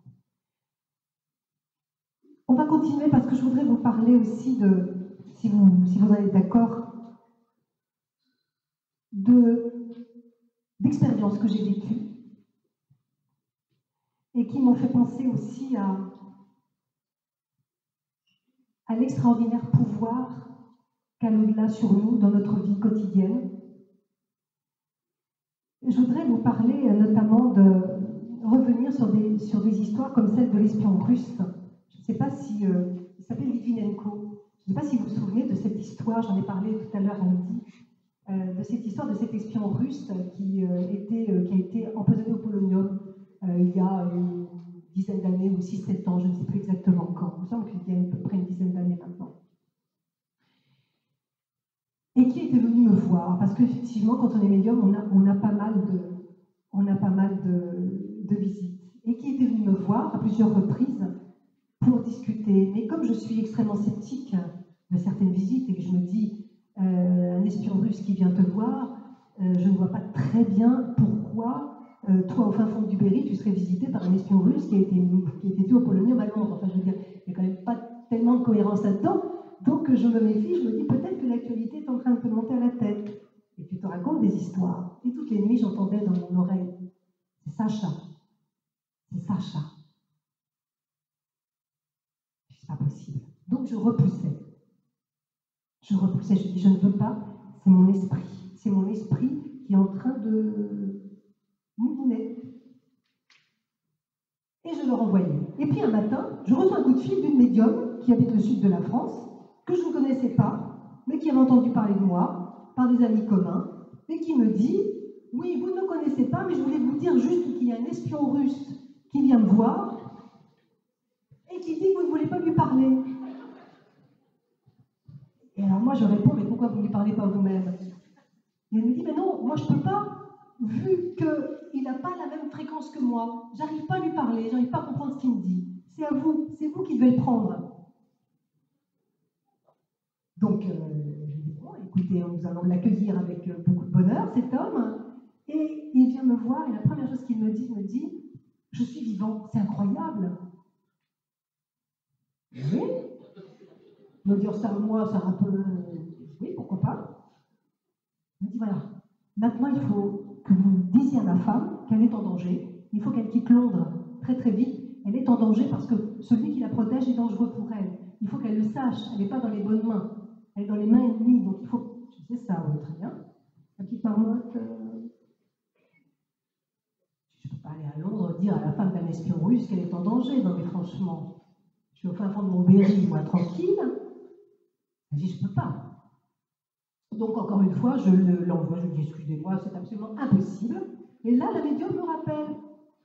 On va continuer parce que je voudrais vous parler aussi si vous en êtes d'accord, d'expériences que j'ai vécues et qui m'ont fait penser aussi à l'extraordinaire pouvoir qu'a l'au-delà sur nous dans notre vie quotidienne. Je voudrais vous parler notamment de revenir sur des histoires comme celle de l'espion russe. Je ne sais pas si... il s'appelle Litvinenko. Je ne sais pas si vous vous souvenez de cette histoire, j'en ai parlé tout à l'heure à midi, de cette histoire de cet espion russe qui a été empoisonné au polonium il y a une dizaine d'années ou 6-7 ans, je ne sais plus exactement quand. Il me semble qu'il y a à peu près une dizaine d'années maintenant. Et qui était venu me voir, parce qu'effectivement, quand on est médium, on a pas mal de visites. Et qui était venu me voir à plusieurs reprises pour discuter. Mais comme je suis extrêmement sceptique de certaines visites et que je me dis, un espion russe qui vient te voir, je ne vois pas très bien pourquoi, toi, au fin fond du Berry, tu serais visité par un espion russe qui a été tué au polonium à Londres. Enfin, je veux dire, il n'y a quand même pas tellement de cohérence là-dedans. Donc, je me méfie, je me dis, peut-être que l'actualité est en train de te monter à la tête. Et tu te racontes des histoires. Et toutes les nuits, j'entendais dans mon oreille, c'est Sacha. C'est Sacha. C'est pas possible. Donc, je repoussais. Je dis, je ne veux pas, c'est mon esprit. C'est mon esprit qui est en train de mouliner. Et je le renvoyais. Et puis un matin, je reçois un coup de fil d'une médium qui habite le sud de la France, que je ne connaissais pas, mais qui avait entendu parler de moi, par des amis communs, et qui me dit, oui, vous ne me connaissez pas, mais je voulais vous dire juste qu'il y a un espion russe qui vient me voir, et qui dit que vous ne voulez pas lui parler. Et alors moi je réponds, mais pourquoi vous ne lui parlez pas vous-même? Et elle me dit, mais non, moi je peux pas, vu qu'il n'a pas la même fréquence que moi, j'arrive pas à lui parler, j'arrive pas à comprendre ce qu'il me dit. C'est à vous, c'est vous qui devez le prendre. Donc, je lui dis, bon, écoutez, nous allons l'accueillir avec beaucoup de bonheur, cet homme. Et il vient me voir, et la première chose qu'il me dit, je suis vivant, c'est incroyable. Oui. Me dire ça, moi, ça un peu... Oui, pourquoi pas. Il me dit, voilà, maintenant il faut que vous disiez à ma femme qu'elle est en danger. Il faut qu'elle quitte Londres très très vite. Elle est en danger parce que celui qui la protège est dangereux pour elle. Il faut qu'elle le sache, elle n'est pas dans les bonnes mains. Elle est dans les mains ennemies, donc il faut... Je sais ça, oui, très bien. La petite marmotte... Je ne peux pas aller à Londres dire à la femme d'un espion russe qu'elle est en danger. Non mais franchement, je suis au fin fond de mon Berry, moi, tranquille. Elle dit, je ne peux pas. Donc, encore une fois, je l'envoie, je lui dis, excusez-moi, c'est absolument impossible. Et là, la médium me rappelle.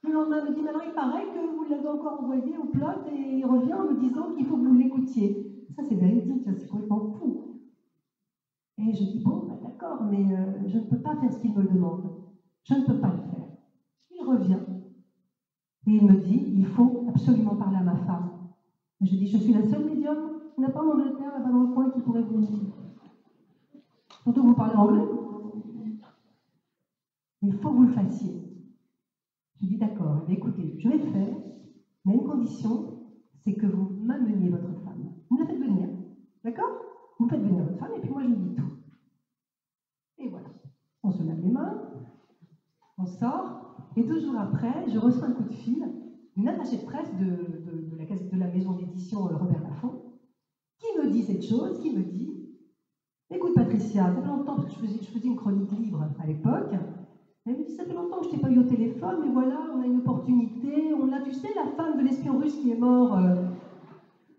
Le lendemain, elle me dit, maintenant, il paraît que vous l'avez encore envoyé au plot et il revient en me disant qu'il faut que vous l'écoutiez. Ça, c'est véridique, c'est complètement fou. Et je dis, bon, bah, d'accord, mais je ne peux pas faire ce qu'il me demande. Je ne peux pas le faire. Il revient et il me dit, il faut absolument parler à ma femme. Et je dis, je suis la seule médium, il n'y en a pas en Angleterre, là-bas dans le coin, qui pourrait vous dire. Surtout que vous parlez anglais. Il faut que vous le fassiez. Je dis d'accord, écoutez, je vais le faire, mais à une condition, c'est que vous m'ameniez votre femme. Vous me la faites venir, d'accord? Vous me faites venir votre femme et puis moi je lui dis tout. Et voilà, on se lave les mains, on sort, et 2 jours après, je reçois un coup de fil d'une attachée de presse de la maison d'édition Robert Laffont, qui me dit cette chose, qui me dit, écoute Patricia, ça fait longtemps, parce que je faisais une chronique livre à l'époque. Elle me dit, ça fait longtemps que je ne t'ai pas eu au téléphone, mais voilà, on a une opportunité. On a, tu sais, la femme de l'espion russe qui est mort,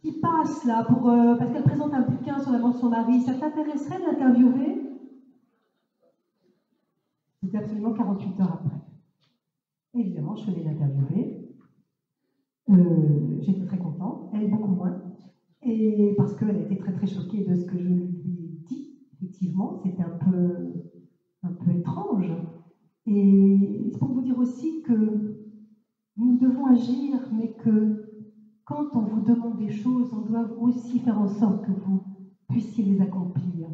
qui passe là, parce qu'elle présente un bouquin sur la mort de son mari. Ça t'intéresserait de l'interviewer? C'était absolument 48 heures après. Évidemment, je venais l'interviewer. J'étais très contente, elle beaucoup moins. Et parce qu'elle était très très choquée de ce que je lui ai dit. Effectivement, c'était un peu étrange. Et c'est pour vous dire aussi que nous devons agir, mais que quand on vous demande des choses, on doit aussi faire en sorte que vous puissiez les accomplir.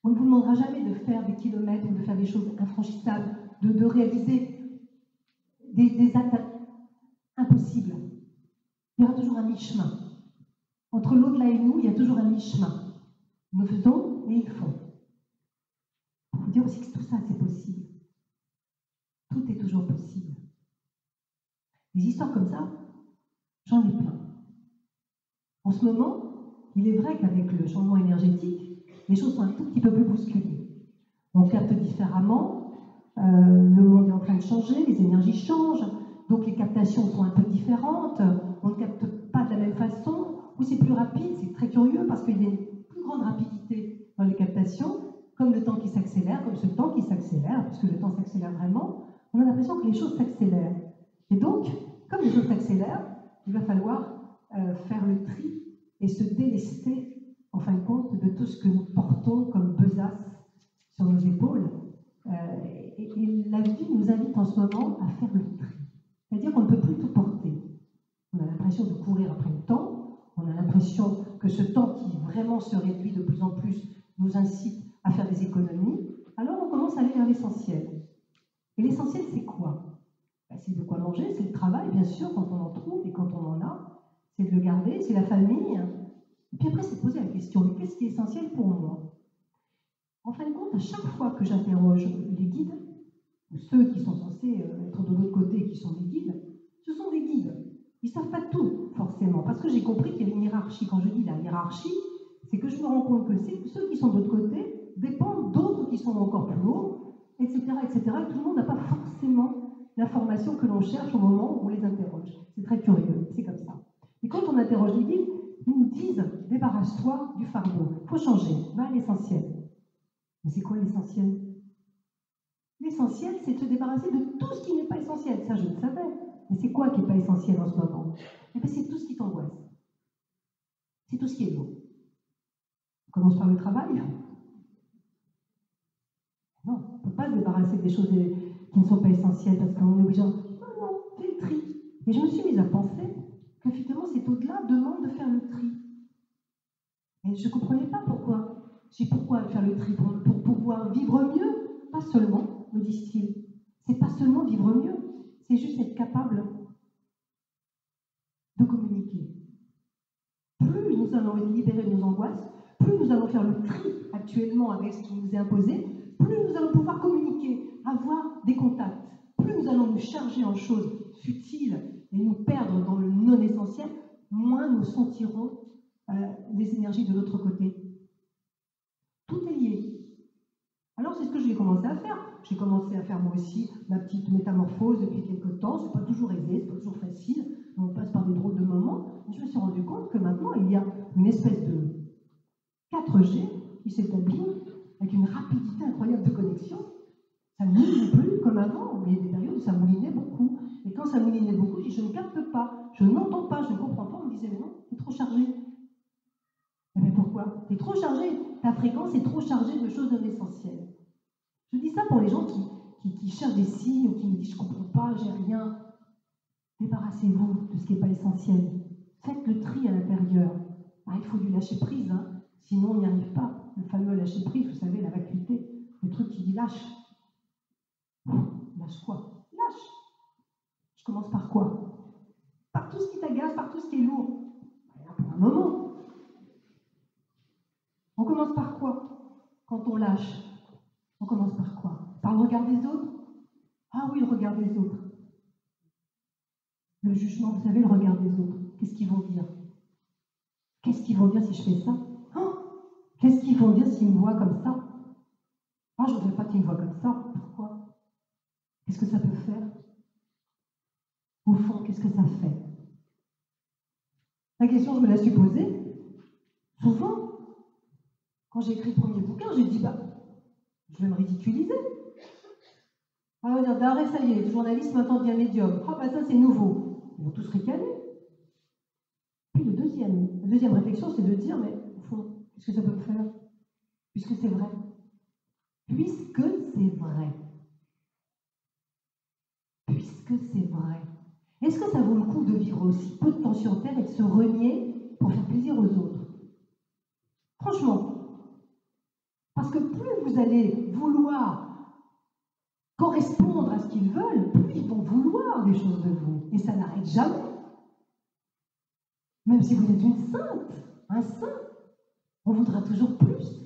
On ne vous demandera jamais de faire des kilomètres ou de faire des choses infranchissables, de réaliser des actes impossibles. Il y aura toujours un mi-chemin. Entre l'au-delà et nous, il y a toujours un mi-chemin. Nous faisons et ils font. Pour vous dire aussi que tout ça, c'est possible. Tout est toujours possible. Des histoires comme ça, j'en ai plein. En ce moment, il est vrai qu'avec le changement énergétique, les choses sont un tout petit peu plus bousculées. On capte différemment, le monde est en train de changer, les énergies changent, donc les captations sont un peu différentes, on ne capte pas de la même façon, ou c'est plus rapide, c'est très curieux parce qu'il y a une plus grande rapidité dans les captations, comme le temps qui s'accélère, comme ce temps qui s'accélère, puisque le temps s'accélère vraiment, on a l'impression que les choses s'accélèrent. Et donc, comme les choses s'accélèrent, il va falloir faire le tri et se délester, en fin de compte, de tout ce que nous portons comme besace sur nos épaules. Et la vie nous invite en ce moment à faire le tri. C'est-à-dire qu'on ne peut plus tout porter. On a l'impression de courir après le temps, on a l'impression que ce temps qui vraiment se réduit de plus en plus nous incite à faire des économies, alors on commence à aller vers l'essentiel. Et l'essentiel, c'est quoi? C'est de quoi manger, c'est le travail, bien sûr, quand on en trouve et quand on en a, c'est de le garder, c'est la famille. Et puis après, c'est de poser la question, mais qu'est-ce qui est essentiel pour moi? En fin de compte, à chaque fois que j'interroge les guides, ou ceux qui sont censés être de l'autre côté, qui sont des guides, ce sont des guides. Ils ne savent pas tout, forcément, parce que j'ai compris qu'il y avait une hiérarchie. Quand je dis la hiérarchie, c'est que je me rends compte que ceux qui sont de l'autre côté dépendent d'autres qui sont encore plus hauts, etc., etc. Et tout le monde n'a pas forcément l'information que l'on cherche au moment où on les interroge. C'est très curieux, c'est comme ça. Et quand on interroge les guides, ils nous disent « débarrasse-toi du fardeau, il faut changer, va à l'essentiel ». Mais c'est quoi l'essentiel? L'essentiel, c'est de se débarrasser de tout ce qui n'est pas essentiel. Ça, je le savais. Mais c'est quoi qui n'est pas essentiel en ce moment? Eh bien, c'est tout ce qui t'angoisse. C'est tout ce qui est beau. On commence par le travail. pas se débarrasser des choses qui ne sont pas essentielles parce qu'on est obligé. Non, non, fais le tri. Et je me suis mise à penser que finalement, cet au-delà demande de faire le tri. Et je ne comprenais pas pourquoi. Je dis pourquoi faire le tri pour pouvoir vivre mieux. Pas seulement, me disent-ils. C'est pas seulement vivre mieux, c'est juste être capable de communiquer. Plus nous allons être libérés de nos angoisses, plus nous allons faire le tri actuellement avec ce qui nous est imposé, plus nous allons pouvoir communiquer, avoir des contacts, plus nous allons nous charger en choses futiles et nous perdre dans le non-essentiel, moins nous sentirons les énergies de l'autre côté. Tout est lié. Alors c'est ce que j'ai commencé à faire. J'ai commencé à faire moi aussi ma petite métamorphose depuis quelques temps. C'est pas toujours aisé, c'est pas toujours facile. On passe par des drôles de moments. Je me suis rendu compte que maintenant il y a une espèce de 4G qui s'établit avec une rapidité incroyable de connexion. Ça ne mouline plus comme avant. Il y a des périodes où ça moulinait beaucoup. Et quand ça moulinait beaucoup, je dis je ne capte pas, je n'entends pas, je ne comprends pas. On me disait mais non, c'est trop chargé. Mais pourquoi? T'es trop chargé, ta fréquence est trop chargée de choses non essentielles. Je dis ça pour les gens qui cherchent des signes ou qui me disent je ne comprends pas, j'ai rien. Débarrassez-vous de ce qui n'est pas essentiel. Faites le tri à l'intérieur. Ah, il faut du lâcher prise, hein. Sinon on n'y arrive pas. Le fameux lâcher prise, vous savez, la vacuité, le truc qui dit lâche. Lâche quoi? Lâche. Je commence par quoi? Par tout ce qui t'agace, par tout ce qui est lourd. Pour un moment. On commence par quoi quand on lâche? On commence par quoi? Par le regard des autres? Ah oui, le regard des autres. Le jugement, vous savez, le regard des autres. Qu'est-ce qu'ils vont dire? Qu'est-ce qu'ils vont dire si je fais ça? Oh, qu'est-ce qu'ils vont dire s'ils me voient comme ça? Ah, je ne voudrais pas qu'ils me voient comme ça. Pourquoi? Qu'est-ce que ça peut faire? Au fond, qu'est-ce que ça fait? La question, je me la suis posée. Souvent, quand j'ai écrit le premier bouquin, j'ai dit, je vais me ridiculiser. On va dire, d'arrêt, ça y est, le journaliste maintenant devient médium. Ah, ça, c'est nouveau. Ils vont tous ricaner. Puis la deuxième réflexion, c'est de dire, mais au fond, qu'est-ce que ça peut me faire? Puisque c'est vrai. Puisque c'est vrai. Puisque c'est vrai. Est-ce que ça vaut le coup de vivre aussi peu de temps sur Terre et de se renier pour faire plaisir aux autres? Franchement. Parce que plus vous allez vouloir correspondre à ce qu'ils veulent, plus ils vont vouloir des choses de vous. Et ça n'arrête jamais. Même si vous êtes une sainte, un saint, on voudra toujours plus.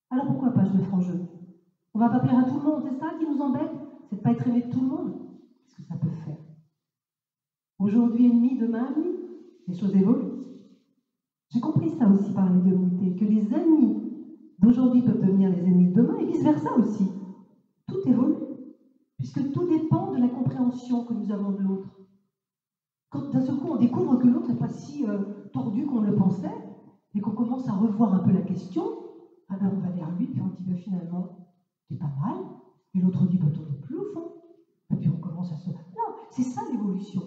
Alors pourquoi pas jouer franc jeu? On ne va pas plaire à tout le monde, c'est ça qui nous embête? C'est de ne pas être aimé de tout le monde. Qu'est-ce que ça peut faire? Aujourd'hui ennemi, demain ami. Les choses évoluent. J'ai compris ça aussi par la médiumnité, que les ennemis d'aujourd'hui peuvent devenir les ennemis de demain et vice-versa aussi. Tout évolue, puisque tout dépend de la compréhension que nous avons de l'autre. Quand d'un seul coup on découvre que l'autre n'est pas si tordu qu'on le pensait, et qu'on commence à revoir un peu la question, on va vers lui, puis on dit finalement, t'es pas mal, et l'autre dit, toi non plus au fond. Et puis on commence à se... Non, c'est ça l'évolution.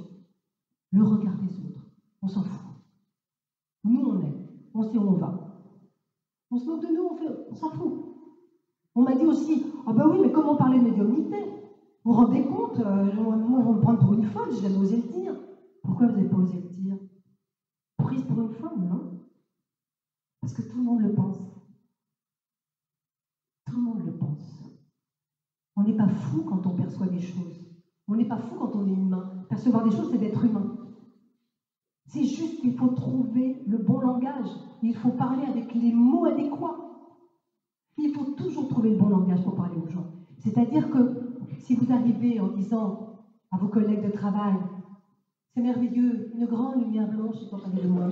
Le regard des autres, on s'en fout. Nous on est, on sait où on va. On se moque de nous, on s'en fout. On m'a dit aussi, oui, mais comment parler de médiumnité? Vous vous rendez compte, moi, ils vont me prendre pour une folle, je n'ai pas osé le dire. Pourquoi vous n'avez pas osé le dire? Prise pour une folle, non? Parce que tout le monde le pense. Tout le monde le pense. On n'est pas fou quand on perçoit des choses. On n'est pas fou quand on est humain. Percevoir des choses, c'est d'être humain. C'est juste qu'il faut trouver le bon langage. Il faut parler avec les mots adéquats. Il faut toujours trouver le bon langage pour parler aux gens. C'est-à-dire que si vous arrivez en disant à vos collègues de travail, c'est merveilleux, une grande lumière blanche est en train de moi.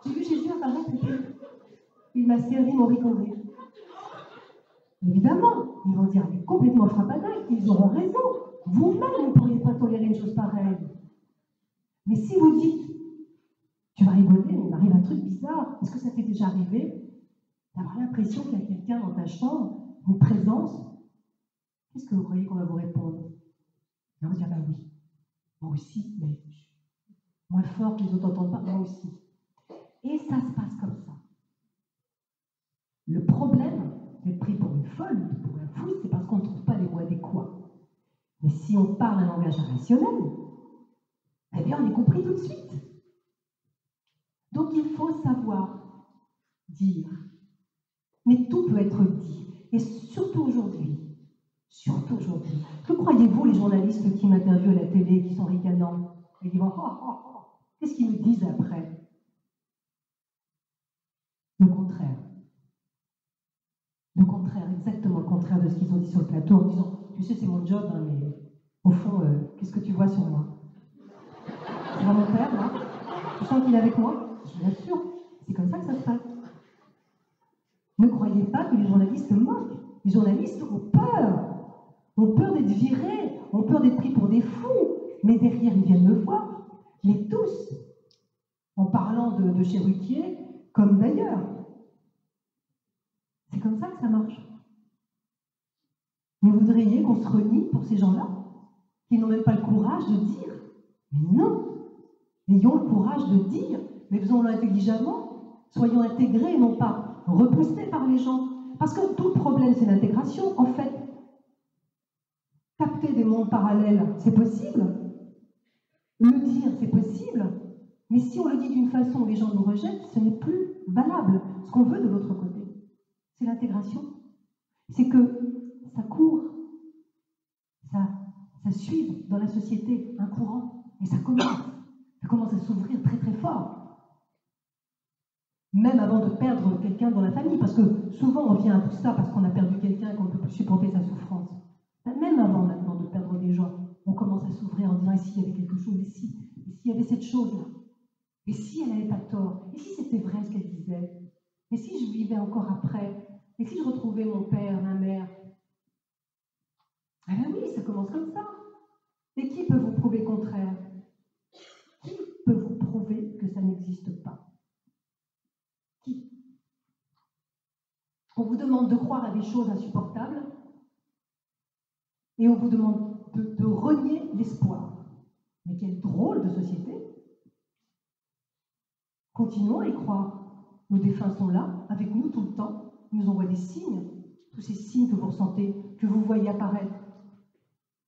J'ai vu Jésus apparaître et puis il m'a servi mon ricoré. Évidemment, ils vont dire, mais complètement frappadaille, ils auront raison. Vous-même, ne pourriez pas tolérer une chose pareille. Mais si vous dites, tu vas rigoler, mais il m'arrive un truc bizarre, est-ce que ça t'est déjà arrivé d'avoir l'impression qu'il y a quelqu'un dans ta chambre, une présence? Qu'est-ce que vous croyez qu'on va vous répondre? Et on va dire, oui, moi aussi, mais moins fort que les autres n'entendent pas, moi aussi. Et ça se passe comme ça. Le problème d'être pris pour une folle, pour la foule, c'est parce qu'on ne trouve pas les mots adéquats. Mais si on parle un langage rationnel, eh bien, on est compris tout de suite. Donc, il faut savoir dire. Mais tout peut être dit. Et surtout aujourd'hui, que croyez-vous, les journalistes qui m'interviewent à la télé, qui sont ricanants, et qui vont, qu'est-ce qu'ils nous disent après? Le contraire. Le contraire, exactement le contraire de ce qu'ils ont dit sur le plateau, en disant, tu sais, c'est mon job, hein, mais au fond, qu'est-ce que tu vois sur moi? Tu vois mon père, là? Tu sens qu'il est avec moi? Je vous assure, c'est comme ça que ça se passe. Ne croyez pas que les journalistes moquent. Les journalistes ont peur d'être virés, ont peur d'être pris pour des fous, mais derrière, ils viennent me voir, les tous, en parlant de Cherutier, comme d'ailleurs. C'est comme ça que ça marche. Mais vous voudriez qu'on se renie pour ces gens-là, qui n'ont même pas le courage de dire? Mais non, ayons le courage de dire, mais faisons-le intelligemment, soyons intégrés et non pas repoussés par les gens. Parce que tout le problème, c'est l'intégration, en fait. Capter des mondes parallèles, c'est possible. Le dire, c'est possible. Mais si on le dit d'une façon où les gens nous rejettent, ce n'est plus valable. Ce qu'on veut de l'autre côté, c'est l'intégration. C'est que ça court, ça suive dans la société un courant, et ça commence à s'ouvrir très très fort. Même avant de perdre quelqu'un dans la famille, parce que souvent on vient à tout ça parce qu'on a perdu quelqu'un et qu'on ne peut plus supporter sa souffrance. Même avant maintenant de perdre des gens, on commence à s'ouvrir en disant, et s'il y avait quelque chose, et s'il y avait cette chose-là, et si elle n'avait pas tort, et si c'était vrai ce qu'elle disait, et si je vivais encore après, et si je retrouvais mon père, ma mère. Ah ben oui, ça commence comme ça. Et qui peut vous prouver le contraire? Qui peut vous prouver que ça n'existe pas? Qui? On vous demande de croire à des choses insupportables et on vous demande de renier l'espoir. Mais quelle drôle de société! Continuons à y croire. Nos défunts sont là, avec nous tout le temps. Ils nous envoient des signes. Tous ces signes que vous ressentez, que vous voyez apparaître.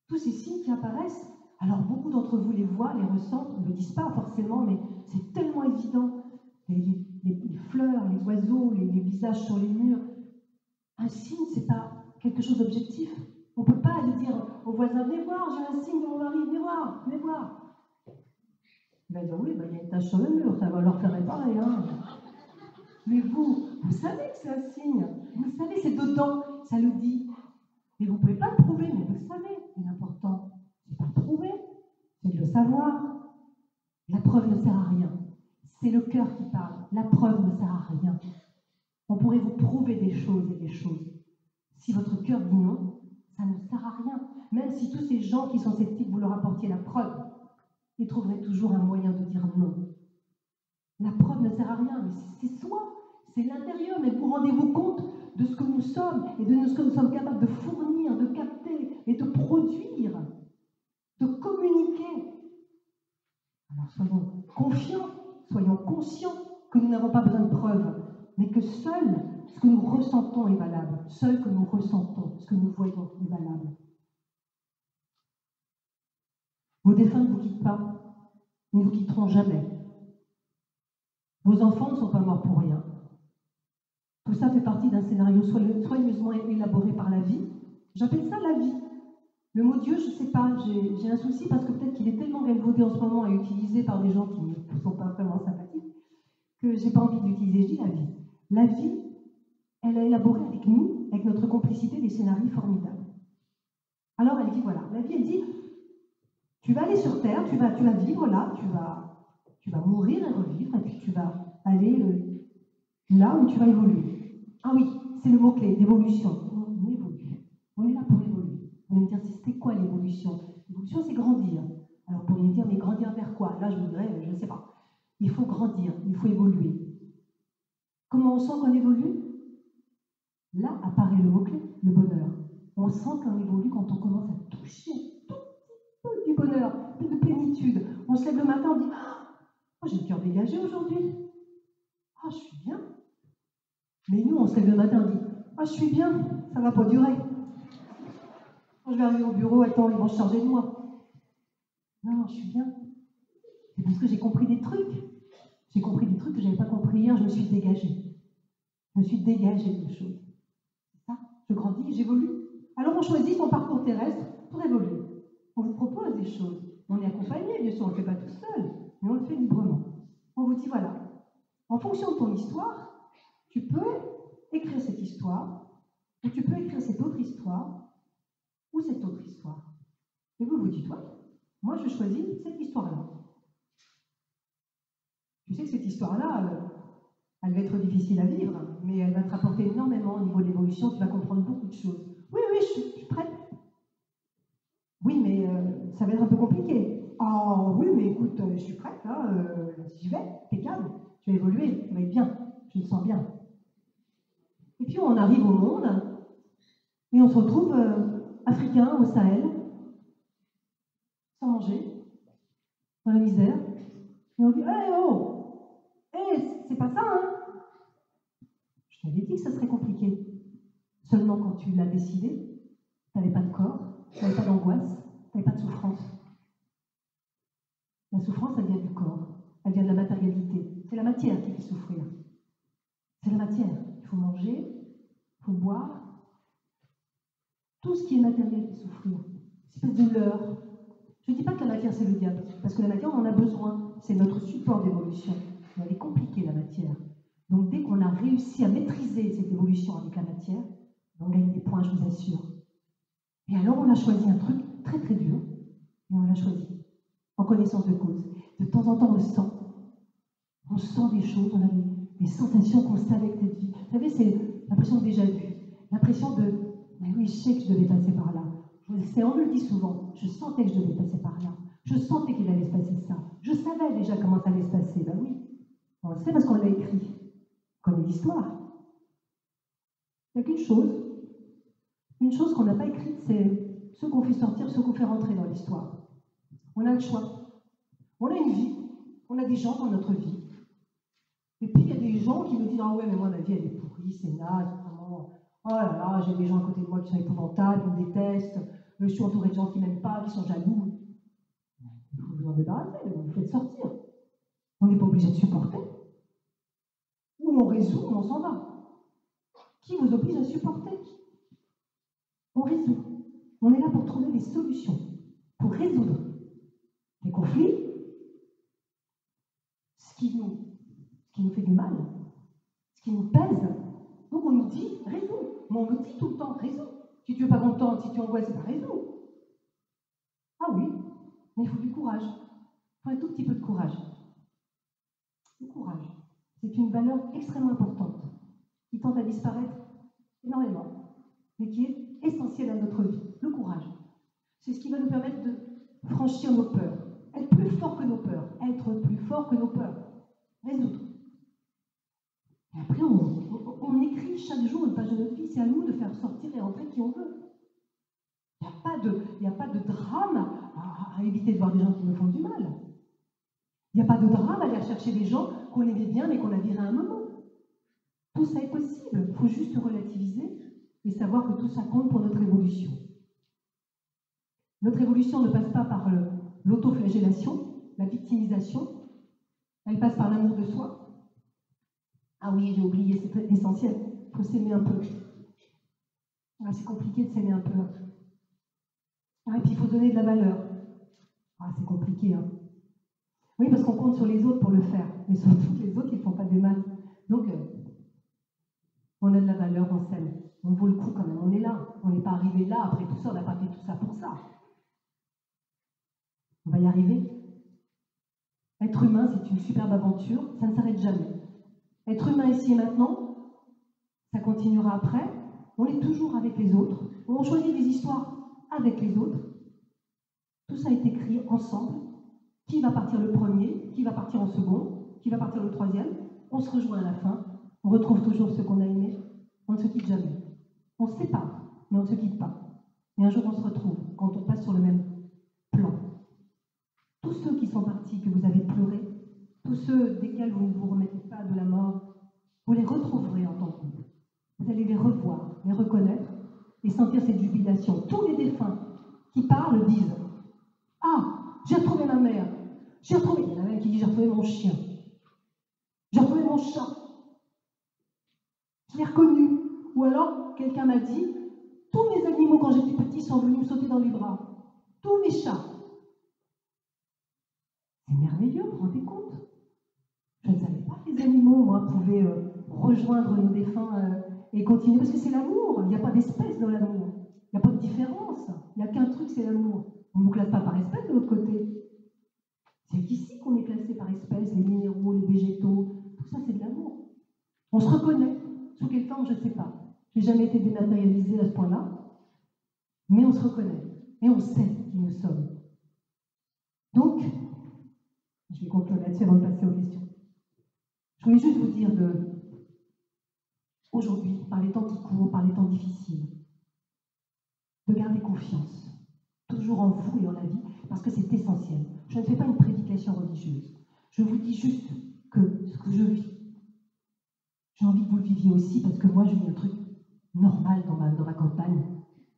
Tous ces signes qui apparaissent, alors beaucoup d'entre vous les voient, les ressentent, ne le disent pas forcément, mais c'est tellement évident. Les fleurs, les oiseaux, les visages sur les murs. Un signe, c'est pas quelque chose d'objectif. On ne peut pas aller dire au voisin, venez voir, j'ai un signe de mon mari, venez voir, venez voir. Il va dire, oui, il y a une tache sur le mur, ça va leur faire réparer. Hein. Mais vous savez que c'est un signe, vous savez, c'est dedans, ça le dit. Et vous ne pouvez pas le prouver, mais vous le savez. Et l'important, c'est pas le prouver, c'est de le savoir. La preuve ne sert à rien. C'est le cœur qui parle. La preuve ne sert à rien. On pourrait vous prouver des choses et des choses. Si votre cœur dit non, ça ne sert à rien. Même si tous ces gens qui sont sceptiques, vous leur apportiez la preuve, ils trouveraient toujours un moyen de dire non. La preuve ne sert à rien, mais c'est soi, c'est l'intérieur. Mais vous rendez-vous compte de ce que nous sommes et de ce que nous sommes capables de fournir, de capter et de produire, de communiquer. Alors soyons confiants, soyons conscients que nous n'avons pas besoin de preuves, mais que seul ce que nous ressentons est valable, seul que nous ressentons, ce que nous voyons est valable. Vos défunts ne vous quittent pas, ils ne vous quitteront jamais. Vos enfants ne sont pas morts pour rien. Tout ça fait partie d'un scénario soigneusement élaboré par la vie. J'appelle ça la vie. Le mot Dieu, je ne sais pas, j'ai un souci parce que peut-être qu'il est tellement galvaudé en ce moment et utilisé par des gens qui ne sont pas vraiment sympathiques que je n'ai pas envie d'utiliser. Je dis la vie. La vie, elle a élaboré avec nous, avec notre complicité, des scénarios formidables. Alors elle dit, voilà, la vie, elle dit, tu vas aller sur Terre, tu vas vivre là, tu vas mourir et revivre, et puis tu vas aller là où tu vas évoluer. Ah oui, c'est le mot-clé, l'évolution. On évolue. On est là pour évoluer. Vous allez me dire, c'était quoi l'évolution? L'évolution, c'est grandir. Alors, vous pourriez me dire, mais grandir vers quoi? Là, je vous dirais, je ne sais pas. Il faut grandir, il faut évoluer. Comment on sent qu'on évolue? Là apparaît le mot-clé, le bonheur. On sent qu'on évolue quand on commence à toucher tout petit peu du bonheur, de plénitude. On se lève le matin, on dit, ah, j'ai le cœur dégagé aujourd'hui. Ah, je suis bien. Mais nous, on se lève le matin, on dit, Ah, je suis bien, ça va pas durer. Quand je vais arriver au bureau, attends, ils vont se charger de moi. Non, je suis bien. C'est parce que j'ai compris des trucs. J'ai compris des trucs que je n'avais pas compris hier, je me suis dégagée. Je me suis dégagée des choses. C'est ça, je grandis, j'évolue. Alors on choisit son parcours terrestre pour évoluer. On vous propose des choses. On est accompagné, bien sûr, on ne le fait pas tout seul, mais on le fait librement. On vous dit, voilà, en fonction de ton histoire, tu peux écrire cette histoire, ou tu peux écrire cette autre histoire, ou cette autre histoire. Et vous vous dites, ouais, moi je choisis cette histoire-là. Tu sais que cette histoire-là, elle va être difficile à vivre, mais elle va te rapporter énormément au niveau de l'évolution, tu vas comprendre beaucoup de choses. Oui, oui, je suis prête. Oui, mais ça va être un peu compliqué. Ah oui, mais écoute, je suis prête, là, j'y vais, impeccable, je vais évoluer, ça va être bien, je le sens bien. Et puis on arrive au monde, et on se retrouve africain au Sahel, sans manger, dans la misère, et on dit, hé, oh, hé, c'est pas ça, hein. Je t'avais dit que ça serait compliqué. Seulement quand tu l'as décidé, tu n'avais pas de corps, tu n'avais pas d'angoisse, tu n'avais pas de souffrance. La souffrance, elle vient du corps, elle vient de la matérialité. C'est la matière qui fait souffrir. C'est la matière. Il faut manger, il faut boire. Tout ce qui est matériel fait souffrir. Une espèce de douleur. Je ne dis pas que la matière, c'est le diable, parce que la matière, on en a besoin. C'est notre support d'évolution. Mais elle est compliquée, la matière. Donc, dès qu'on a réussi à maîtriser cette évolution avec la matière, on gagne des points, je vous assure. Et alors, on a choisi un truc très très dur, et on l'a choisi, en connaissance de cause. De temps en temps, on sent des choses, on a des sensations qu'on savait que c'était. Vous savez, c'est l'impression de déjà vu, l'impression de, mais oui, je sais que je devais passer par là. Je le sais, on me le dit souvent, je sentais que je devais passer par là. Je sentais qu'il allait se passer ça. Je savais déjà comment ça allait se passer. Ben oui, on le sait parce qu'on l'a écrit. On connaît l'histoire. Il n'y a une chose qu'on n'a pas écrite, c'est ce qu'on fait sortir, ce qu'on fait rentrer dans l'histoire. On a le choix. On a une vie, on a des gens dans notre vie. Et puis il y a des gens qui nous disent, ah ouais, mais moi ma vie elle est pourrie, c'est naze, vraiment. Oh là là, j'ai des gens à côté de moi qui sont épouvantables, qui me détestent, je suis entouré de gens qui ne m'aiment pas, qui sont jaloux. Il faut vous en débarrasser, vous vous faites sortir. On n'est pas obligé de supporter. Ou on résout, ou on s'en va. Qui vous oblige à supporter? On résout. On est là pour trouver des solutions, pour résoudre les conflits, ce qui nous fait du mal, ce qui nous pèse. Donc on nous dit, résous. Mais on nous dit tout le temps, résous. Si tu n'es pas contente, si tu angoisses, c'est pas résous. Ah oui, mais il faut du courage. Il faut un tout petit peu de courage. Le courage, c'est une valeur extrêmement importante, qui tend à disparaître énormément, mais qui est essentielle à notre vie. Le courage. C'est ce qui va nous permettre de franchir nos peurs, être plus fort que nos peurs, être plus fort que nos peurs, résoudre. Et après, on écrit chaque jour une page de notre vie, c'est à nous de faire sortir et entrer qui on veut. Il n'y a pas de drame à éviter de voir des gens qui nous font du mal. Il n'y a pas de drame à aller chercher des gens qu'on aimait bien mais qu'on a viré à un moment. Tout ça est possible, il faut juste relativiser et savoir que tout ça compte pour notre évolution. Notre évolution ne passe pas par l'autoflagellation, la victimisation, elle passe par l'amour de soi. Ah oui, j'ai oublié, c'est essentiel, il faut s'aimer un peu. Ah, c'est compliqué de s'aimer un peu. Ah, et puis il faut donner de la valeur. Ah, c'est compliqué, hein. Oui, parce qu'on compte sur les autres pour le faire, mais surtout les autres, ils ne font pas de mal. Donc, on a de la valeur, on s'aime. On vaut le coup quand même, on est là. On n'est pas arrivé là, après tout ça, on n'a pas fait tout ça pour ça. On va y arriver. Être humain, c'est une superbe aventure, ça ne s'arrête jamais. Être humain ici et maintenant, ça continuera après. On est toujours avec les autres. On choisit des histoires avec les autres. Tout ça est écrit ensemble. Qui va partir le premier, qui va partir en second, qui va partir le troisième. On se rejoint à la fin. On retrouve toujours ce qu'on a aimé. On ne se quitte jamais. On se sépare, mais on ne se quitte pas. Et un jour, on se retrouve quand on passe sur le même plan. Tous ceux qui sont partis, que vous avez pleuré, tous ceux desquels vous ne vous remettez pas de la mort, vous les retrouverez en tant que vous. Vous allez les revoir, les reconnaître et sentir cette jubilation. Tous les défunts qui parlent disent « Ah, j'ai retrouvé ma mère, j'ai retrouvé... » Il y en a même qui dit « J'ai retrouvé mon chien, j'ai retrouvé mon chat, je l'ai reconnu. » Ou alors, quelqu'un m'a dit « Tous mes animaux, quand j'étais petit, sont venus me sauter dans les bras. Tous mes chats. » C'est merveilleux, vous vous rendez compte? Je ne savais pas que les animaux, moi, pouvaient rejoindre nos défunts et continuer. Parce que c'est l'amour. Il n'y a pas d'espèce dans l'amour. Il n'y a pas de différence. Il n'y a qu'un truc, c'est l'amour. On ne nous classe pas par espèce de l'autre côté. C'est ici qu'on est classé par espèce, les minéraux, les végétaux. Tout ça, c'est de l'amour. On se reconnaît. Sous quelle forme, je ne sais pas. Je n'ai jamais été dématérialisée à ce point-là. Mais on se reconnaît. Et on sait qui nous sommes. Donc, je vais conclure là-dessus avant de passer aux questions. Je voulais juste vous dire aujourd'hui, par les temps qui courent, par les temps difficiles, de garder confiance, toujours en vous et en la vie, parce que c'est essentiel. Je ne fais pas une prédication religieuse. Je vous dis juste que ce que je vis, j'ai envie que vous le viviez aussi, parce que moi, je vis un truc normal dans ma campagne.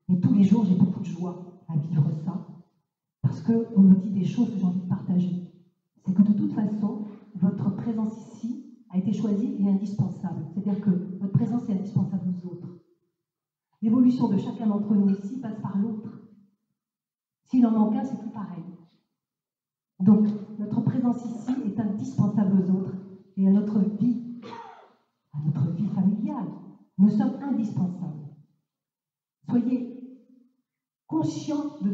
Et tous les jours, j'ai beaucoup de joie à vivre ça, parce qu'on me dit des choses que j'ai envie de partager. C'est que de toute façon, votre présence ici a été choisie et indispensable. C'est-à-dire que votre présence est indispensable aux autres. L'évolution de chacun d'entre nous ici passe par l'autre. S'il en manque un, c'est plus pareil. Donc, notre présence ici est indispensable aux autres et à notre vie familiale. Nous sommes indispensables. Soyez conscients de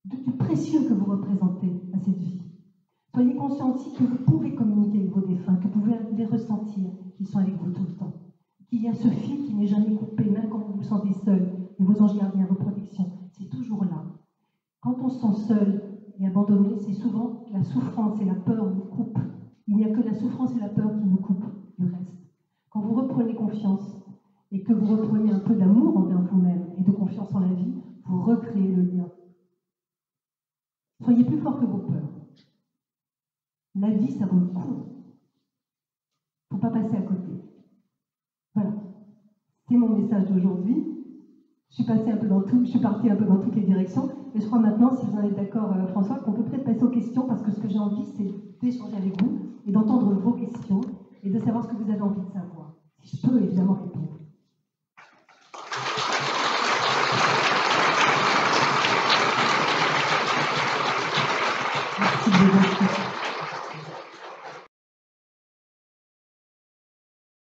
du précieux que vous représentez à cette vie. Soyez conscients aussi que vous pouvez communiquer avec vos défunts, que vous pouvez les ressentir, qu'ils sont avec vous tout le temps. Qu'il y a ce fil qui n'est jamais coupé, même quand vous vous sentez seul, et vos anges gardiens, vos protections, c'est toujours là. Quand on se sent seul et abandonné, c'est souvent la souffrance et la peur nous coupent. Il n'y a que la souffrance et la peur qui nous coupent du reste. Quand vous reprenez confiance et que vous reprenez un peu d'amour envers vous-même et de confiance en la vie, vous recréez le lien. Soyez plus fort que vos peurs. La vie, ça vaut le coup. Il ne faut pas passer à côté. Voilà. C'est mon message d'aujourd'hui. Je suis partie un peu dans toutes les directions. Et je crois maintenant, si vous en êtes d'accord, François, qu'on peut peut-être passer aux questions, parce que ce que j'ai envie, c'est d'échanger avec vous et d'entendre vos questions et de savoir ce que vous avez envie de savoir. Si je peux évidemment répondre. Merci beaucoup.